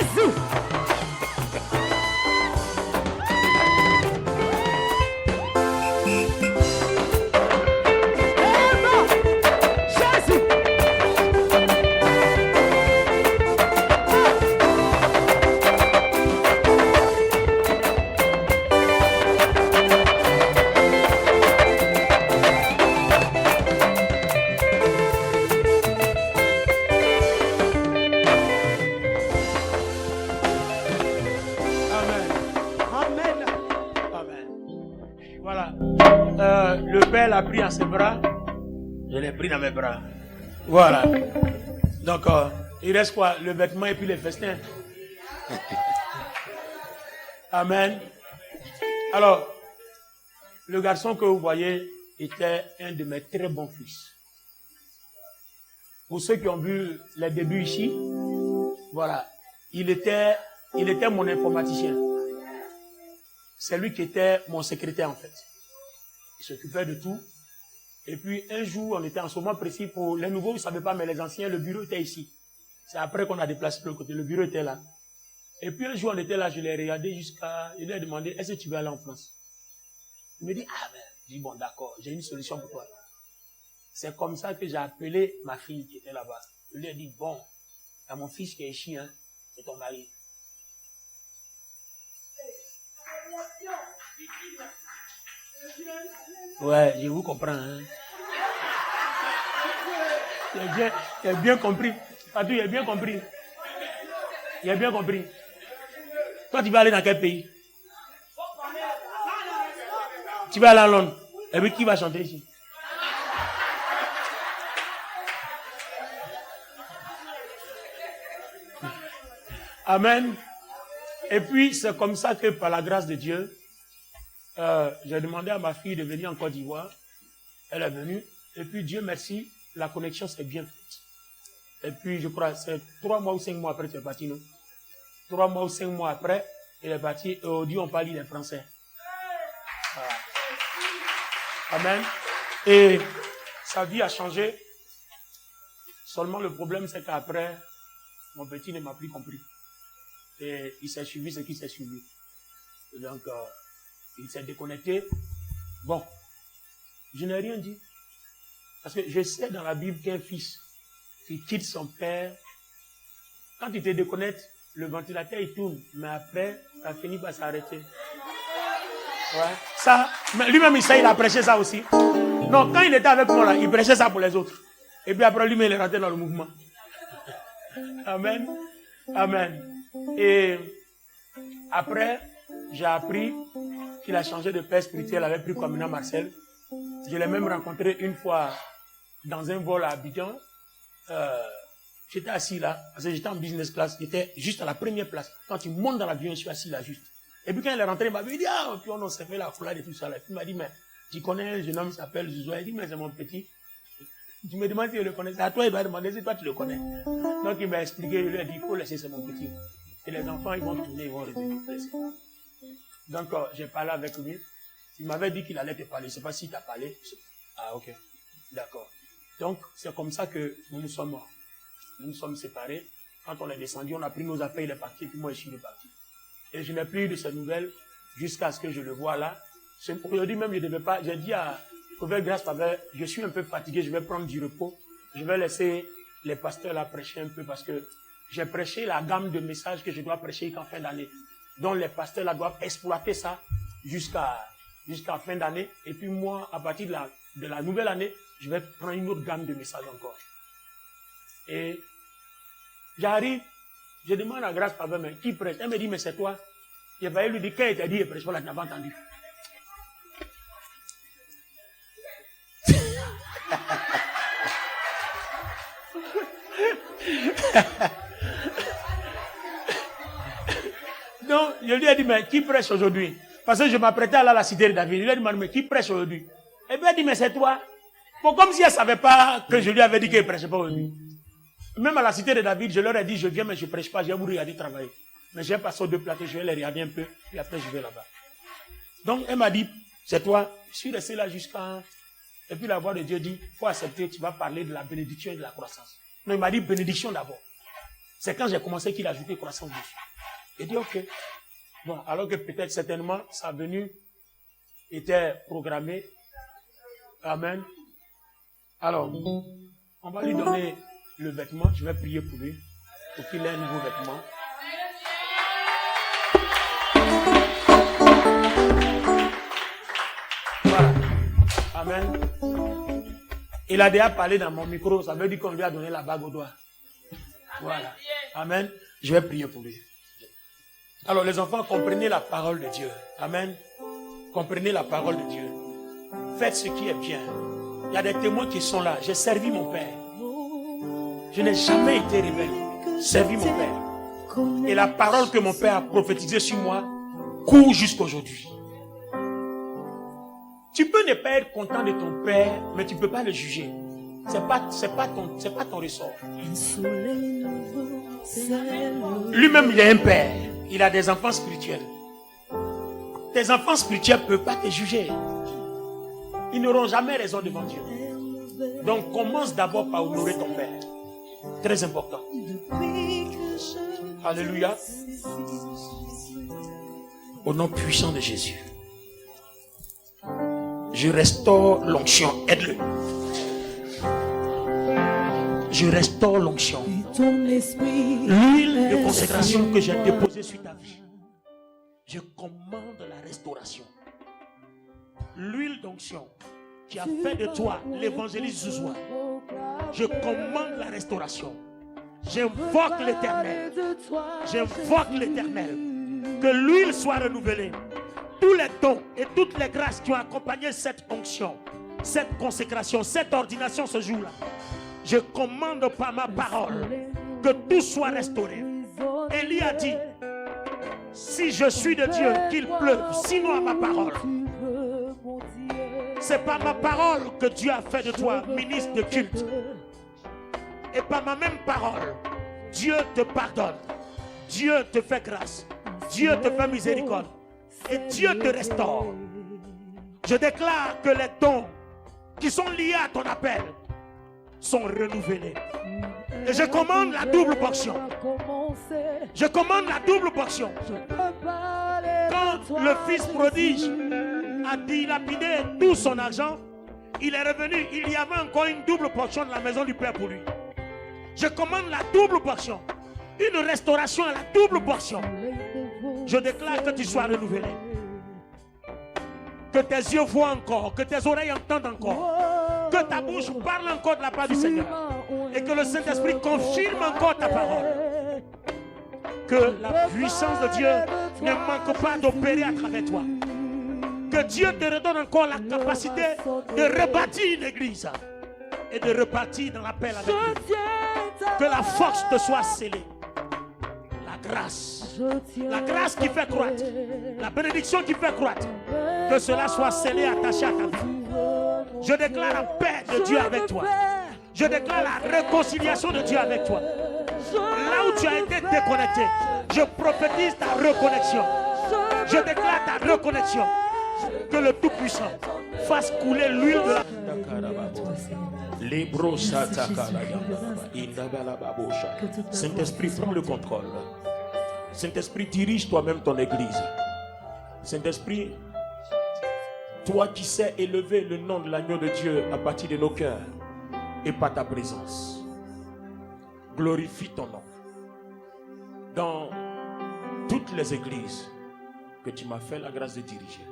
Jésus! Jésus! Amen. Amen. Voilà. Le Père l'a pris en ses bras. Je l'ai pris dans mes bras. Voilà. Donc, il reste quoi? Le vêtement et puis les festins. Amen. Alors, le garçon que vous voyez était un de mes très bons fils. Pour ceux qui ont vu les débuts ici, voilà. Il était mon informaticien. C'est lui qui était mon secrétaire en fait. Il s'occupait de tout. Et puis un jour, on était en ce moment précis pour les nouveaux, vous ne savez pas, mais les anciens, le bureau était ici. C'est après qu'on a déplacé de l'autre côté, le bureau était là. Et puis un jour, on était là, je l'ai regardé je lui ai demandé, est-ce que tu veux aller en France? Il me dit, ah ben, je dis, bon d'accord, j'ai une solution pour toi. C'est comme ça que j'ai appelé ma fille qui était là-bas. Je lui ai dit, bon, il y a mon fils qui est ici, hein, c'est ton mari. Ouais, je vous comprends. Hein. Il a bien compris. Fatou, il a bien compris. Il a bien compris. Toi, tu vas aller dans quel pays? Tu vas aller à Londres. Et puis, qui va chanter ici? Amen. Et puis, c'est comme ça que, par la grâce de Dieu, j'ai demandé à ma fille de venir en Côte d'Ivoire. Elle est venue. Et puis, Dieu merci, la connexion s'est bien faite. Et puis, je crois, c'est 3 mois ou 5 mois après, tu es parti, non? 3 mois ou 5 mois après, il est parti. Et aujourd'hui, on parle les Français. Voilà. Amen. Et sa vie a changé. Seulement, le problème, c'est qu'après, mon petit ne m'a plus compris. Et il s'est suivi ce qui s'est suivi. Et donc, il s'est déconnecté. Bon, je n'ai rien dit. Parce que je sais dans la Bible qu'un fils qui quitte son père, quand il te déconnecte, le ventilateur il tourne, mais après, ça finit par s'arrêter. Ouais. Ça, lui-même, il a prêché ça aussi. Non, quand il était avec moi là, il prêchait ça pour les autres. Et puis après, lui-même, il est rentré dans le mouvement. Amen. Amen. Et après, j'ai appris qu'il a changé de père spirituel avec pris Kwamina Marcel. Je l'ai même rencontré une fois dans un vol à Abidjan. J'étais assis là, parce que j'étais en business class, j'étais juste à la première place. Quand il monte dans l'avion, je suis assis là juste. Et puis quand il est rentré, il m'a dit, ah, puis on s'est fait la foulade et tout ça. Là. Puis il m'a dit, mais tu connais un jeune homme qui s'appelle Zouzou. Il dit, mais c'est mon petit. Tu me demandes si je le connais. C'est à toi, il va demander si toi tu le connais. Donc il m'a expliqué, il lui a dit, il faut laisser, c'est mon petit. Et les enfants, ils vont tourner, ils vont revenir. Donc j'ai parlé avec lui. Il m'avait dit qu'il allait te parler. Je ne sais pas s'il t'a parlé. Ah, ok. D'accord. Donc c'est comme ça que nous nous sommes Nous nous sommes séparés. Quand on est descendu, on a pris nos affaires, il est parti, et puis moi, je suis reparti. Et je n'ai plus eu de ces nouvelles jusqu'à ce que je le vois là. Aujourd'hui même, je ne devais pas. J'ai dit à Prophète Grâce Faveur, je suis un peu fatigué, je vais prendre du repos. Je vais laisser les pasteurs là prêcher un peu parce que j'ai prêché la gamme de messages que je dois prêcher qu'en fin d'année. Donc les pasteurs là doivent exploiter ça jusqu'à fin d'année. Et puis moi, à partir de la nouvelle année, je vais prendre une autre gamme de messages encore. Et j'arrive, je demande à Grâce Faveur, mais qui prêche? Elle me dit, mais c'est toi. Il va lui dire, quand il t'a dit, il prêche pas là, tu n'as pas entendu. Donc, je lui ai dit, mais qui prêche aujourd'hui? Parce que je m'apprêtais à aller à la cité de David. Je lui ai dit, mais qui prêche aujourd'hui? Et puis elle a dit, mais c'est toi. Bon, comme si elle ne savait pas que je lui avais dit qu'il ne prêchait pas aujourd'hui. Même à la cité de David, je leur ai dit, je viens, mais je ne prêche pas, je vais vous regarder travailler. Mais j'ai passé aux deux plateaux, je vais les regarder un peu, et après je vais là-bas. Donc, elle m'a dit, c'est toi. Je suis resté là jusqu'à... Et puis la voix de Dieu dit, il faut accepter, tu vas parler de la bénédiction et de la croissance. Non, il m'a dit bénédiction d'abord. C'est quand j'ai commencé qu'il a ajouté croissance dessus. J'ai dit, ok. Bon, alors que peut-être certainement, sa venue était programmée. Amen. Alors, on va lui donner le vêtement. Je vais prier pour lui, pour qu'il ait un nouveau vêtement. Voilà. Amen. Il a déjà parlé dans mon micro, ça veut dire qu'on lui a donné la bague au doigt. Voilà. Amen. Je vais prier pour lui. Alors les enfants, comprenez la parole de Dieu. Amen. Comprenez la parole de Dieu. Faites ce qui est bien. Il y a des témoins qui sont là. J'ai servi mon Père. Je n'ai jamais été rebelle. Servi mon Père. Et la parole que mon Père a prophétisée sur moi court jusqu'aujourd'hui. Tu peux ne pas être content de ton Père, mais tu ne peux pas le juger. C'est pas ton ressort. Lui-même, il est un père. Il a des enfants spirituels. Tes enfants spirituels ne peuvent pas te juger. Ils n'auront jamais raison devant Dieu. Donc, commence d'abord par honorer ton Père. Très important. Alléluia. Au nom puissant de Jésus. Je restaure l'onction. Aide-le. Je restaure l'onction. L'huile de consécration que j'ai déposée sur ta vie. Je commande la restauration. L'huile d'onction qui a fait de toi l'évangéliste Zouzoua. Je commande la restauration. J'invoque l'Éternel. J'invoque l'Éternel. Que l'huile soit renouvelée. Tous les dons et toutes les grâces qui ont accompagné cette onction, cette consécration, cette ordination ce jour-là. Je commande par ma parole que tout soit restauré. Élie a dit, si je suis de Dieu, qu'il pleuve, sinon à ma parole. C'est par ma parole que Dieu a fait de toi ministre de culte. Et par ma même parole, Dieu te pardonne. Dieu te fait grâce. Dieu te fait miséricorde. Et Dieu te restaure. Je déclare que les dons qui sont liés à ton appel sont renouvelés. Et je commande la double portion. Je commande la double portion. Quand le fils prodige a dilapidé tout son argent, il est revenu. Il y avait encore une double portion de la maison du Père pour lui. Je commande la double portion. Une restauration à la double portion. Je déclare que tu sois renouvelé. Que tes yeux voient encore. Que tes oreilles entendent encore. Que ta bouche parle encore de la part du Seigneur. Et que le Saint-Esprit confirme encore ta parole. Que la puissance de Dieu ne manque pas d'opérer à travers toi. Que Dieu te redonne encore la capacité de rebâtir une église. Et de repartir dans l'appel avec Dieu. Que la force te soit scellée. La grâce qui fait croître, la bénédiction qui fait croître, que cela soit scellé, attaché à ta vie. Je déclare la paix de Dieu avec toi. Je déclare la réconciliation de Dieu avec toi. Là où tu as été déconnecté, je prophétise ta reconnexion. Je déclare ta reconnexion. Que le Tout-Puissant fasse couler l'huile de la... Saint-Esprit, prends le contrôle. Saint-Esprit, dirige toi-même ton église. Saint-Esprit, toi qui sais élever le nom de l'agneau de Dieu à partir de nos cœurs et par ta présence, glorifie ton nom dans toutes les églises que tu m'as fait la grâce de diriger.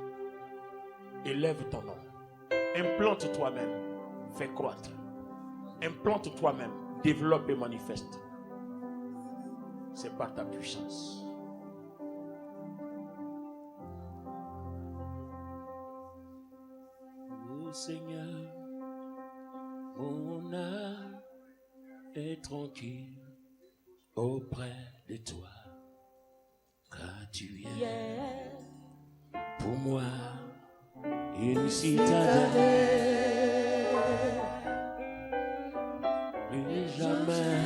Élève ton nom. Implante toi-même. Fais croître. Implante toi-même. Développe et manifeste. C'est par ta puissance. Oh Seigneur, mon âme est tranquille auprès de toi. Car tu es pour moi une citadelle. Plus jamais,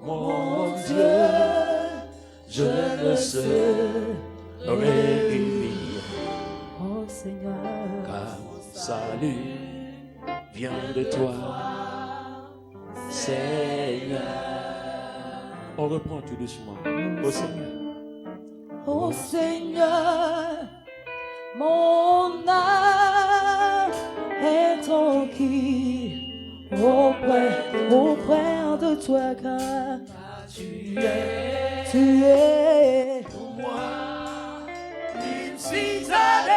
mon Dieu, je ne serai ennemi. Oh Seigneur, Car salut vient de toi, Seigneur. On reprend tout doucement. Au Seigneur. oh Seigneur, mon âme est tranquille auprès de toi, car tu es Pour moi, une citadelle.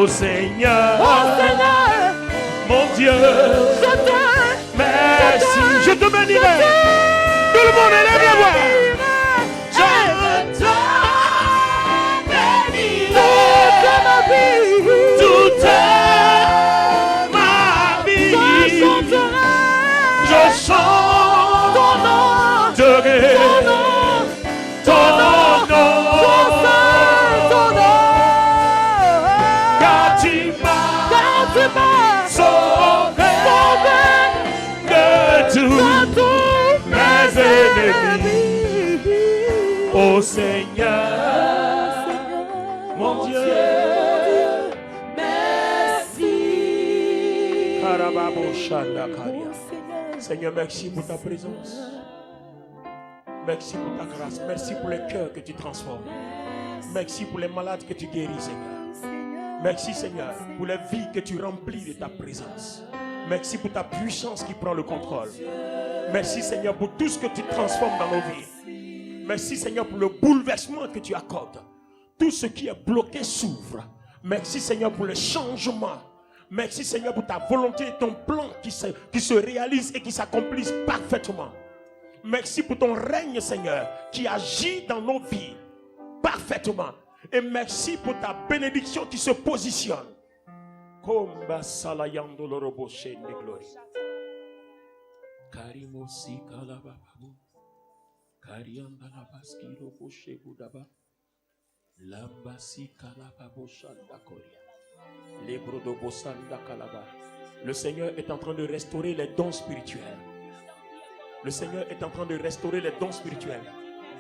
Oh Seigneur, mon Dieu, merci. Je te bénirai. Tout le monde élève la voix. Je te bénirai. Toute ma vie, je chanterai ton nom. Sauvé de tous mes ennemis. Oh Seigneur, mon Dieu, merci. Seigneur, merci pour ta présence. Merci pour ta grâce. Merci pour les cœurs que tu transformes. Merci pour les malades que tu guéris, Seigneur. Merci Seigneur pour la vie que tu remplis de ta présence. Merci pour ta puissance qui prend le contrôle. Merci Seigneur pour tout ce que tu transformes dans nos vies. Merci Seigneur pour le bouleversement que tu accordes. Tout ce qui est bloqué s'ouvre. Merci Seigneur pour le changement. Merci Seigneur pour ta volonté et ton plan qui se réalise et qui s'accomplissent parfaitement. Merci pour ton règne Seigneur qui agit dans nos vies parfaitement. Et merci pour ta bénédiction qui se positionne. Karimosi kalababu. Karianda la baskiro boshe budaba. Lambasi kalababo shanda koria. Lebrodo bosanda kalaba. Le Seigneur est en train de restaurer les dons spirituels. Le Seigneur est en train de restaurer les dons spirituels.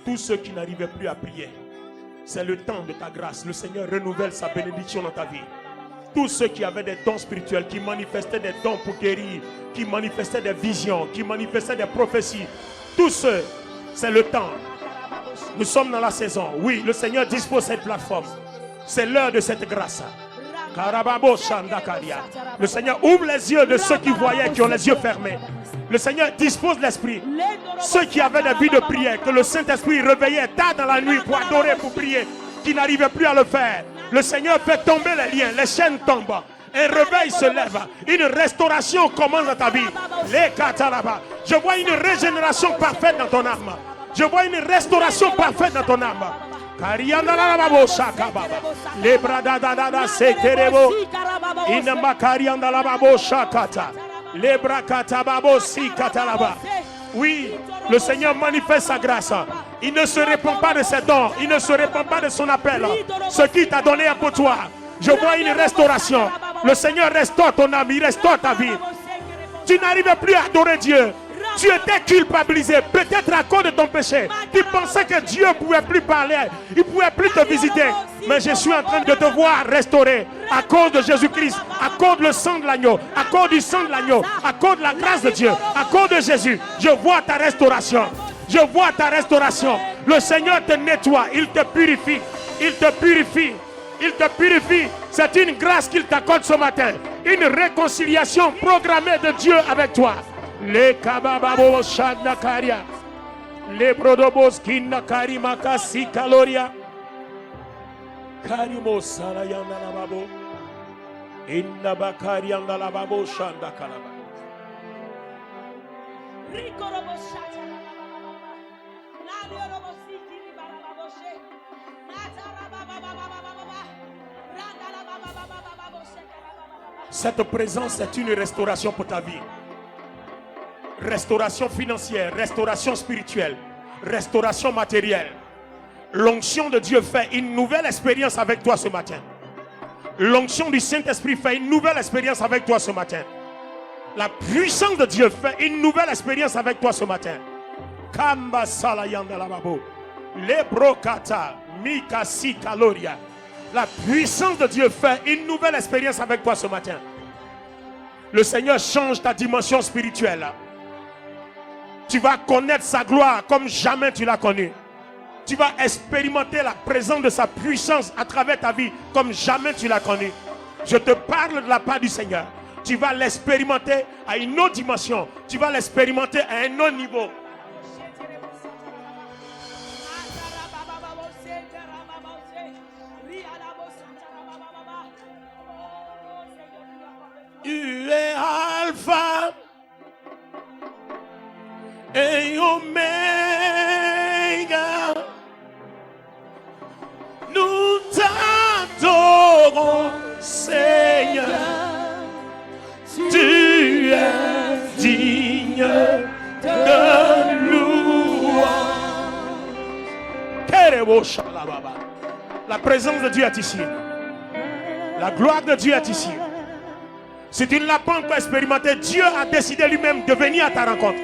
Tous ceux qui n'arrivaient plus à prier, c'est le temps de ta grâce. Le Seigneur renouvelle sa bénédiction dans ta vie. Tous ceux qui avaient des dons spirituels, qui manifestaient des dons pour guérir, qui manifestaient des visions, qui manifestaient des prophéties, tous ceux, c'est le temps. Nous sommes dans la saison. Oui, le Seigneur dispose cette plateforme. C'est l'heure de cette grâce. Le Seigneur ouvre les yeux de ceux qui voyaient, qui ont les yeux fermés. Le Seigneur dispose l'esprit. Ceux qui avaient des vies de prière, que le Saint-Esprit réveillait tard dans la nuit pour adorer, pour prier, qui n'arrivaient plus à le faire. Le Seigneur fait tomber les liens, les chaînes tombent. Un réveil se lève. Une restauration commence dans ta vie. Les kataraba. Je vois une régénération parfaite dans ton âme. Je vois une restauration parfaite dans ton âme. Les bradadada seterebo. Inamba karianda la babo shakata. Les brakata babo si katalaba. Oui, le Seigneur manifeste sa grâce. Il ne se répand pas de ses dons. Il ne se répand pas de son appel. Ce qu'il t'a donné est pour toi. Je vois une restauration. Le Seigneur restaure ton âme. Il restaure ta vie. Tu n'arrivais plus à adorer Dieu. Tu étais culpabilisé, peut-être à cause de ton péché. Tu pensais que Dieu ne pouvait plus parler, il ne pouvait plus te visiter. Mais je suis en train de te voir restaurer à cause de Jésus-Christ, à cause du sang de l'agneau, à cause du sang de l'agneau, à cause de la grâce de Dieu, à cause de Jésus. Je vois ta restauration. Je vois ta restauration. Le Seigneur te nettoie, il te purifie. Il te purifie. Il te purifie. C'est une grâce qu'il t'accorde ce matin. Une réconciliation programmée de Dieu avec toi. Les kabababo shadnakaria, les brodobos kinakari makasi kaloria, karimo salayanda lababo, indabakari anda lababo shandakalaba. Cette présence est une restauration pour ta vie. Restauration financière, restauration spirituelle, restauration matérielle. L'onction de Dieu fait une nouvelle expérience avec toi ce matin. L'onction du Saint-Esprit fait une nouvelle expérience avec toi ce matin. La puissance de Dieu fait une nouvelle expérience avec toi ce matin. Kamba salayanda lababo, lebrokata mikasi kaloria. La puissance de Dieu fait une nouvelle expérience avec toi ce matin. Le Seigneur change ta dimension spirituelle. Tu vas connaître sa gloire comme jamais tu l'as connue. Tu vas expérimenter la présence de sa puissance à travers ta vie comme jamais tu l'as connue. Je te parle de la part du Seigneur. Tu vas l'expérimenter à une autre dimension. Tu vas l'expérimenter à un autre niveau. Tu es Alpha et Oméga, nous t'adorons, Seigneur. Tu es digne de louange. La présence de Dieu est ici. La gloire de Dieu est ici. Si tu ne l'as pas encore expérimenté, Dieu a décidé lui-même de venir à ta rencontre.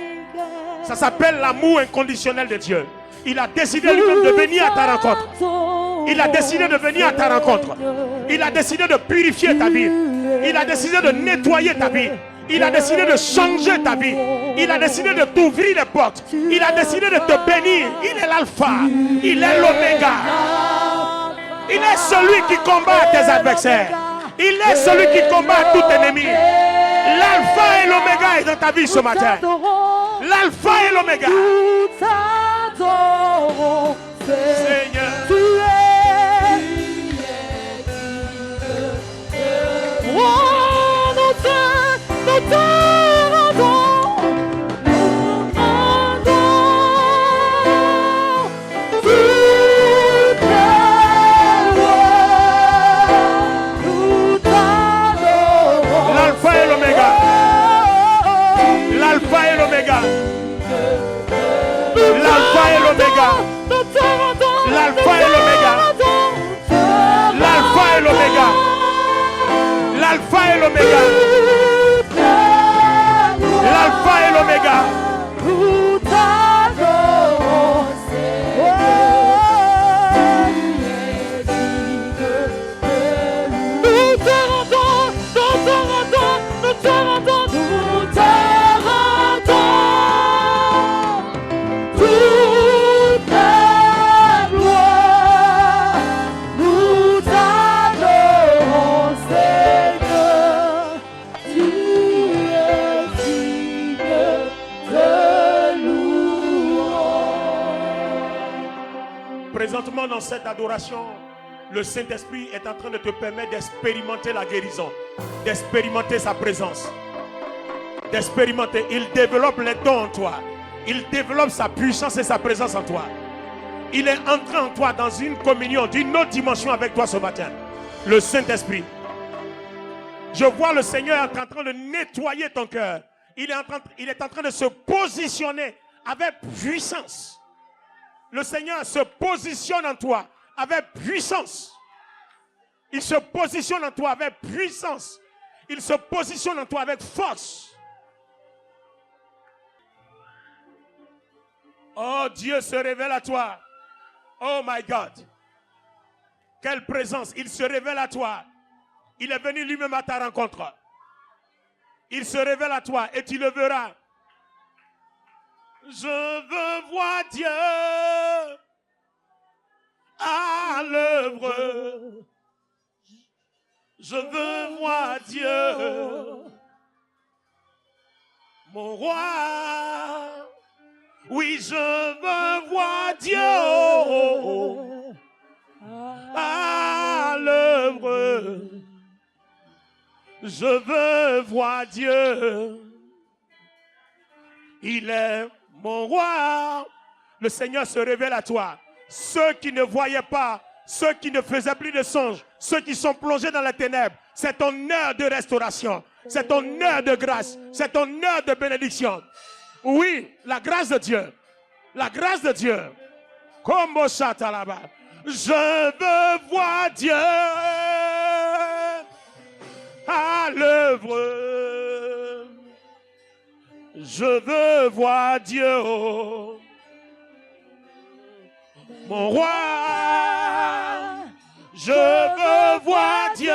Ça s'appelle l'amour inconditionnel de Dieu. Il a décidé lui-même de venir à ta rencontre. Il a décidé de venir à ta rencontre. Il a décidé de purifier ta vie. Il a décidé de nettoyer ta vie. Il a décidé de changer ta vie. Il a décidé de t'ouvrir les portes. Il a décidé de te bénir. Il est l'alpha. Il est l'oméga. Il est celui qui combat tes adversaires. Il est celui qui combat tout ennemi. L'alpha et l'oméga est dans ta vie ce matin. L'alpha et l'oméga. Seigneur, Tu es oh, nous te rendons. l'alpha et l'oméga. L'alpha et l'oméga. et l'oméga. L'alpha et l'oméga. L'alpha et l'oméga. L'alpha et l'oméga. L'alpha et l'oméga. Présentement dans cette adoration, le Saint-Esprit est en train de te permettre d'expérimenter la guérison, d'expérimenter sa présence, d'expérimenter. Il développe les dons en toi. Il développe sa puissance et sa présence en toi. Il est entré en toi dans une communion d'une autre dimension avec toi ce matin. Le Saint-Esprit. Je vois le Seigneur en train de nettoyer ton cœur. Il est en train de se positionner avec puissance. Le Seigneur se positionne en toi avec puissance. Il se positionne en toi avec puissance. Il se positionne en toi avec force. Oh, Dieu se révèle à toi. Oh my God. Quelle présence. Il se révèle à toi. Il est venu lui-même à ta rencontre. Il se révèle à toi et tu le verras. Je veux voir Dieu à l'œuvre. Je veux voir Dieu, mon roi. Oui, je veux voir Dieu à l'œuvre. Je veux voir Dieu. Il est mon roi. Le Seigneur se révèle à toi. Ceux qui ne voyaient pas, ceux qui ne faisaient plus de songes, ceux qui sont plongés dans les ténèbres, c'est ton heure de restauration. C'est ton heure de grâce. C'est ton heure de bénédiction. Oui, la grâce de Dieu. La grâce de Dieu. Comme au château là-bas. Je veux voir Dieu à l'œuvre. Je veux voir Dieu, mon roi. Je veux voir Dieu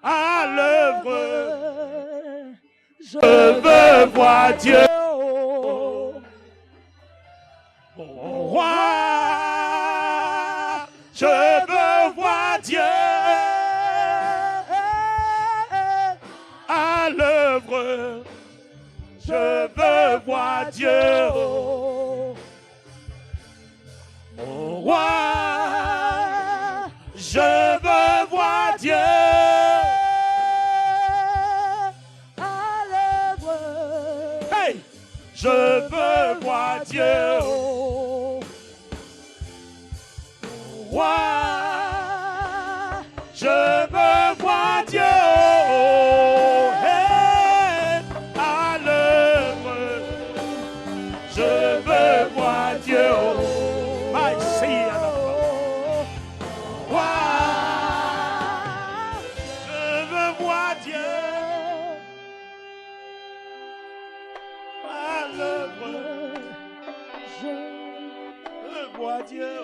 à l'œuvre. Je veux voir Dieu, mon roi. Je veux voir Dieu à l'œuvre. Je veux voir Dieu, mon roi. Je veux voir Dieu à l'œuvre. Hey! Je veux voir Dieu, mon roi. Je veux voir Dieu. Hey! À l'œuvre. Je veux voir Dieu. Dieu,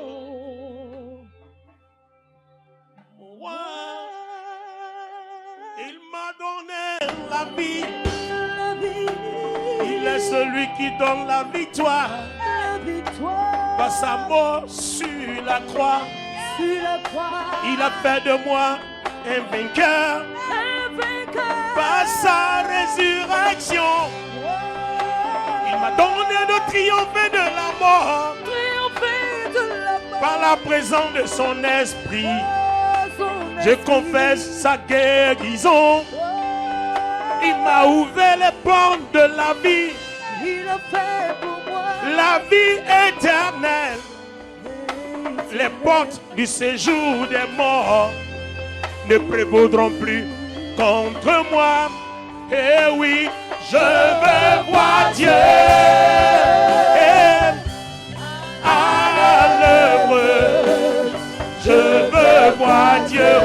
mon roi, il m'a donné la vie. Il est celui qui donne la victoire. Par sa mort sur la croix, il a fait de moi un vainqueur. Par sa résurrection, il m'a donné de triompher de la mort. Par la présence de son esprit, je confesse sa guérison. Il m'a ouvert les portes de la vie. Il a fait pour moi la vie éternelle. Les portes du séjour des morts ne prévaudront plus contre moi. Et oui, Je veux voir Dieu à l'œuvre. Je veux voir Dieu.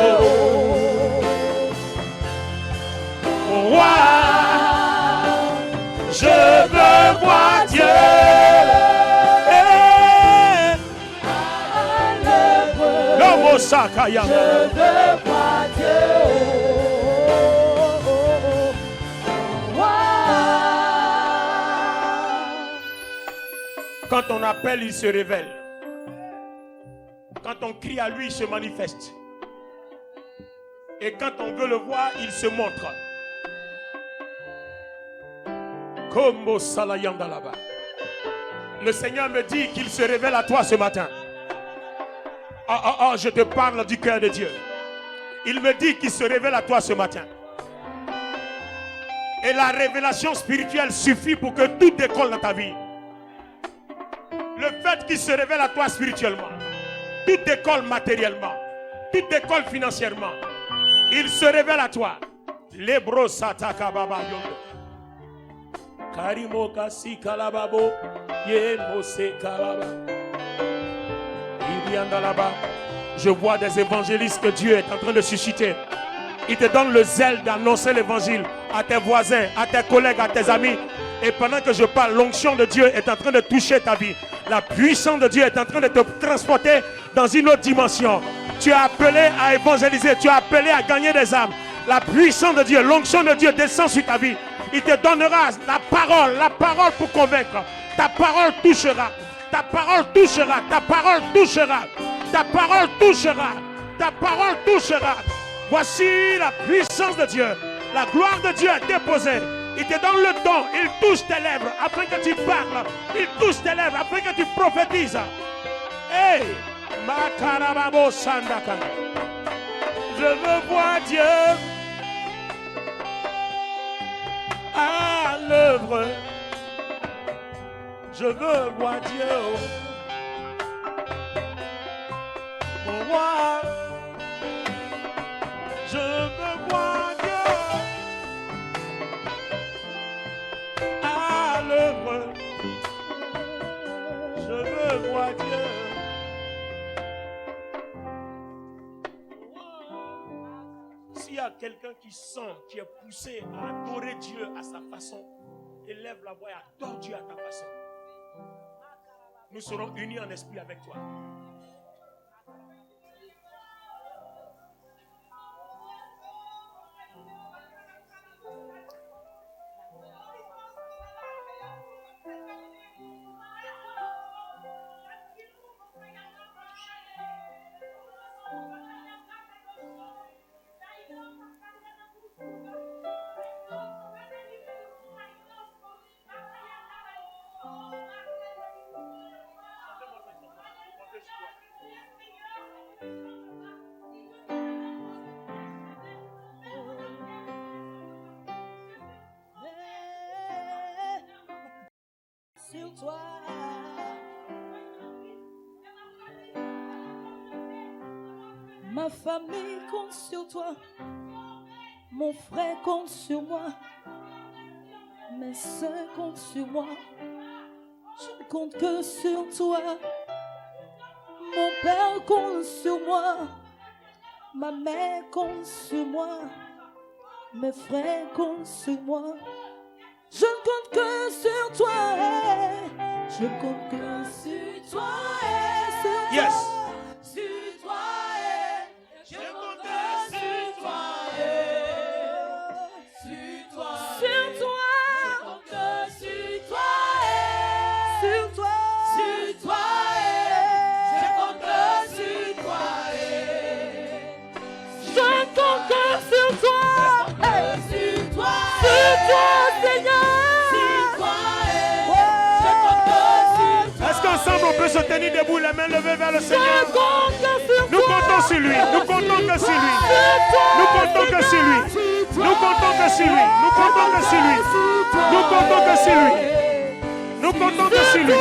Roi, je veux voir Dieu. L'homme Sakaya. Je veux voir Dieu. Quand on appelle, il se révèle. Quand on crie à lui, il se manifeste. Et quand on veut le voir, il se montre. Comme Salayanda là-bas. Le Seigneur me dit qu'il se révèle à toi ce matin. Je te parle du cœur de Dieu. Il me dit qu'il se révèle à toi ce matin. Et la révélation spirituelle suffit pour que tout décolle dans ta vie. Le fait qu'il se révèle à toi spirituellement, tout décolle matériellement, tout décolle financièrement. Il se révèle à toi. Lebro sataka baba yondo. Karimo kasi kalababo. Yemose kalaba. Irianda là-bas. Je vois des évangélistes que Dieu est en train de susciter. Il te donne le zèle d'annoncer l'évangile à tes voisins, à tes collègues, à tes amis. Et pendant que je parle, l'onction de Dieu est en train de toucher ta vie. La puissance de Dieu est en train de te transporter dans une autre dimension. Tu es appelé à évangéliser, tu es appelé à gagner des âmes. La puissance de Dieu, l'onction de Dieu descend sur ta vie. Il te donnera la parole pour convaincre. Ta parole touchera, ta parole touchera, ta parole touchera, ta parole touchera, ta parole touchera. Voici la puissance de Dieu. La gloire de Dieu est déposée. Il te donne le don. Il touche tes lèvres afin que tu parles. Il touche tes lèvres afin que tu prophétises. Hey! Makarababo Sandaka. Je veux voir Dieu à l'œuvre. Je veux voir Dieu. Mon roi. Je veux voir Dieu à l'œuvre. Je veux voir Dieu. S'il y a quelqu'un qui sent, qui est poussé à adorer Dieu à sa façon, élève la voix et adore Dieu à ta façon. Nous serons unis en esprit avec toi. Sur toi, ma famille compte sur toi, mon frère compte sur moi, mes soeurs comptent sur moi, je ne compte que sur toi. Mon père compte sur moi, ma mère compte sur moi, mes frères comptent sur moi. Je ne compte que sur toi, je compte que sur toi, Yes. sur toi, je compte que sur toi, sur toi, sur toi, je compte que sur toi, sur toi, sur toi, je compte que sur toi, je compte que sur toi, sur toi, Seigneur. Est-ce qu'ensemble on peut se tenir debout, les mains levées vers le Seigneur? Nous comptons sur lui. Nous comptons que sur lui. Nous comptons que sur lui. Nous comptons que sur lui. Nous comptons que sur lui. Nous comptons que sur lui. Nous comptons que sur lui.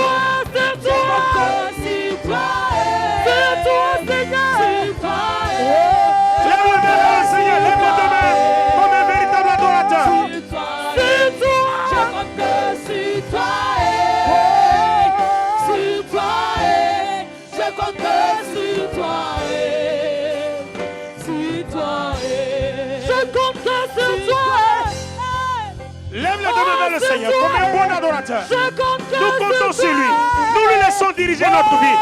Lève les mains vers le Seigneur. Lève les mains comme un véritable adorateur. que sur toi. Lève les deux vers le Seigneur comme un bon adorateur. Je compte que Nous comptons sur sur lui. toi. Nous lui laissons diriger notre vie.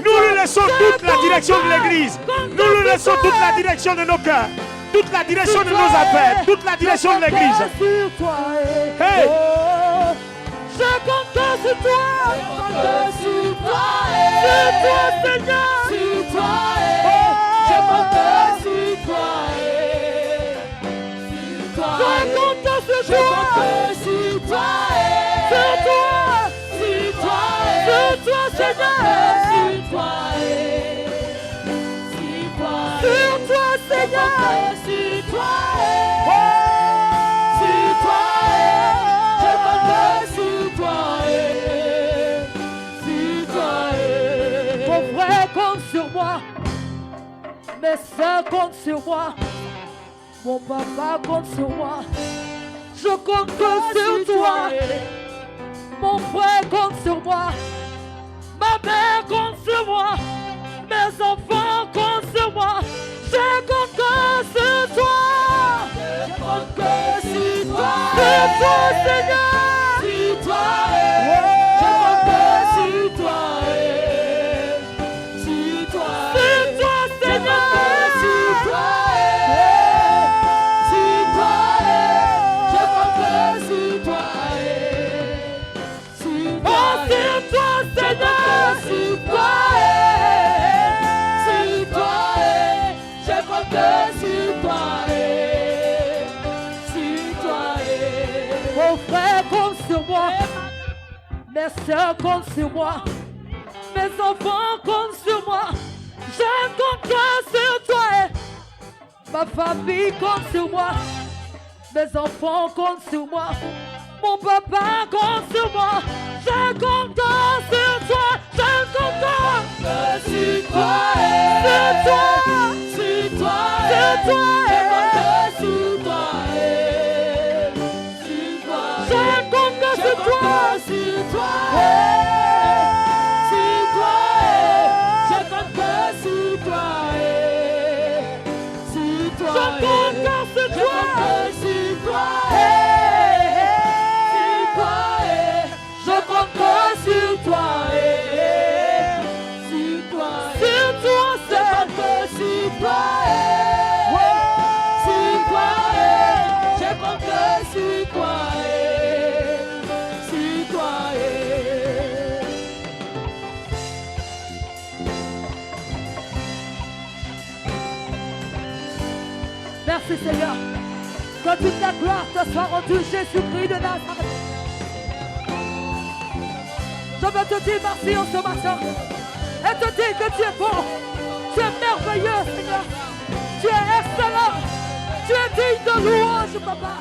Nous lui laissons toute la direction de l'église. Nous lui laissons toute la direction de nos cœurs. Toute la direction de nos affaires. Toute la direction de l'église. Sur toi. Hey. Oh, je compte que sur toi. Je compte que sur toi. Sur toi, Seigneur. Sur toi. Je compte que sur toi. Je compte que sur toi. Sur toi. Sur toi. Sur toi, Seigneur. Sur toi. Sur toi, Seigneur. Sur toi. Sur toi. Je compte sur toi. Sur toi. Mon frère compte sur moi. Mes soeurs comptent sur moi. Mon papa compte sur moi. Je compte que sur toi. Mon frère compte sur moi. Ma mère compte sur moi. Mes enfants comptent sur moi. Je compte que sur toi. Je compte que sur toi. Sur toi, Seigneur. Sur toi. Je compte que sur toi. Sur toi. Sur toi, Seigneur. Sur toi. Sur toi. Je compte que sur toi. Sur toi. Oh, sur toi, Seigneur. Sur toi. Mon frère compte sur moi, mes soeurs comptent sur moi, mes enfants comptent sur moi. Je compte que sur toi. Ma famille compte sur moi, mes enfants comptent sur moi, mon papa compte sur moi. Je compte que sur toi. Je compte que sur toi. Sur toi. Sur toi. Sur toi. Je compte que sur toi. Je compte que sur toi. Sur toi. Sur toi. Je compte que sur toi. Sur toi. Je compte que sur toi. Sur toi. Sur toi. Je compte que sur toi. Sur toi. Sur toi. Je compte que sur toi. Sur toi. Je compte que sur toi. Merci Seigneur, que toute la gloire te soit rendue, Jésus-Christ de Nazareth. Je veux te dire merci en ce matin et te dire que tu es bon, tu es merveilleux Seigneur, tu es excellent, tu es digne de louange Papa.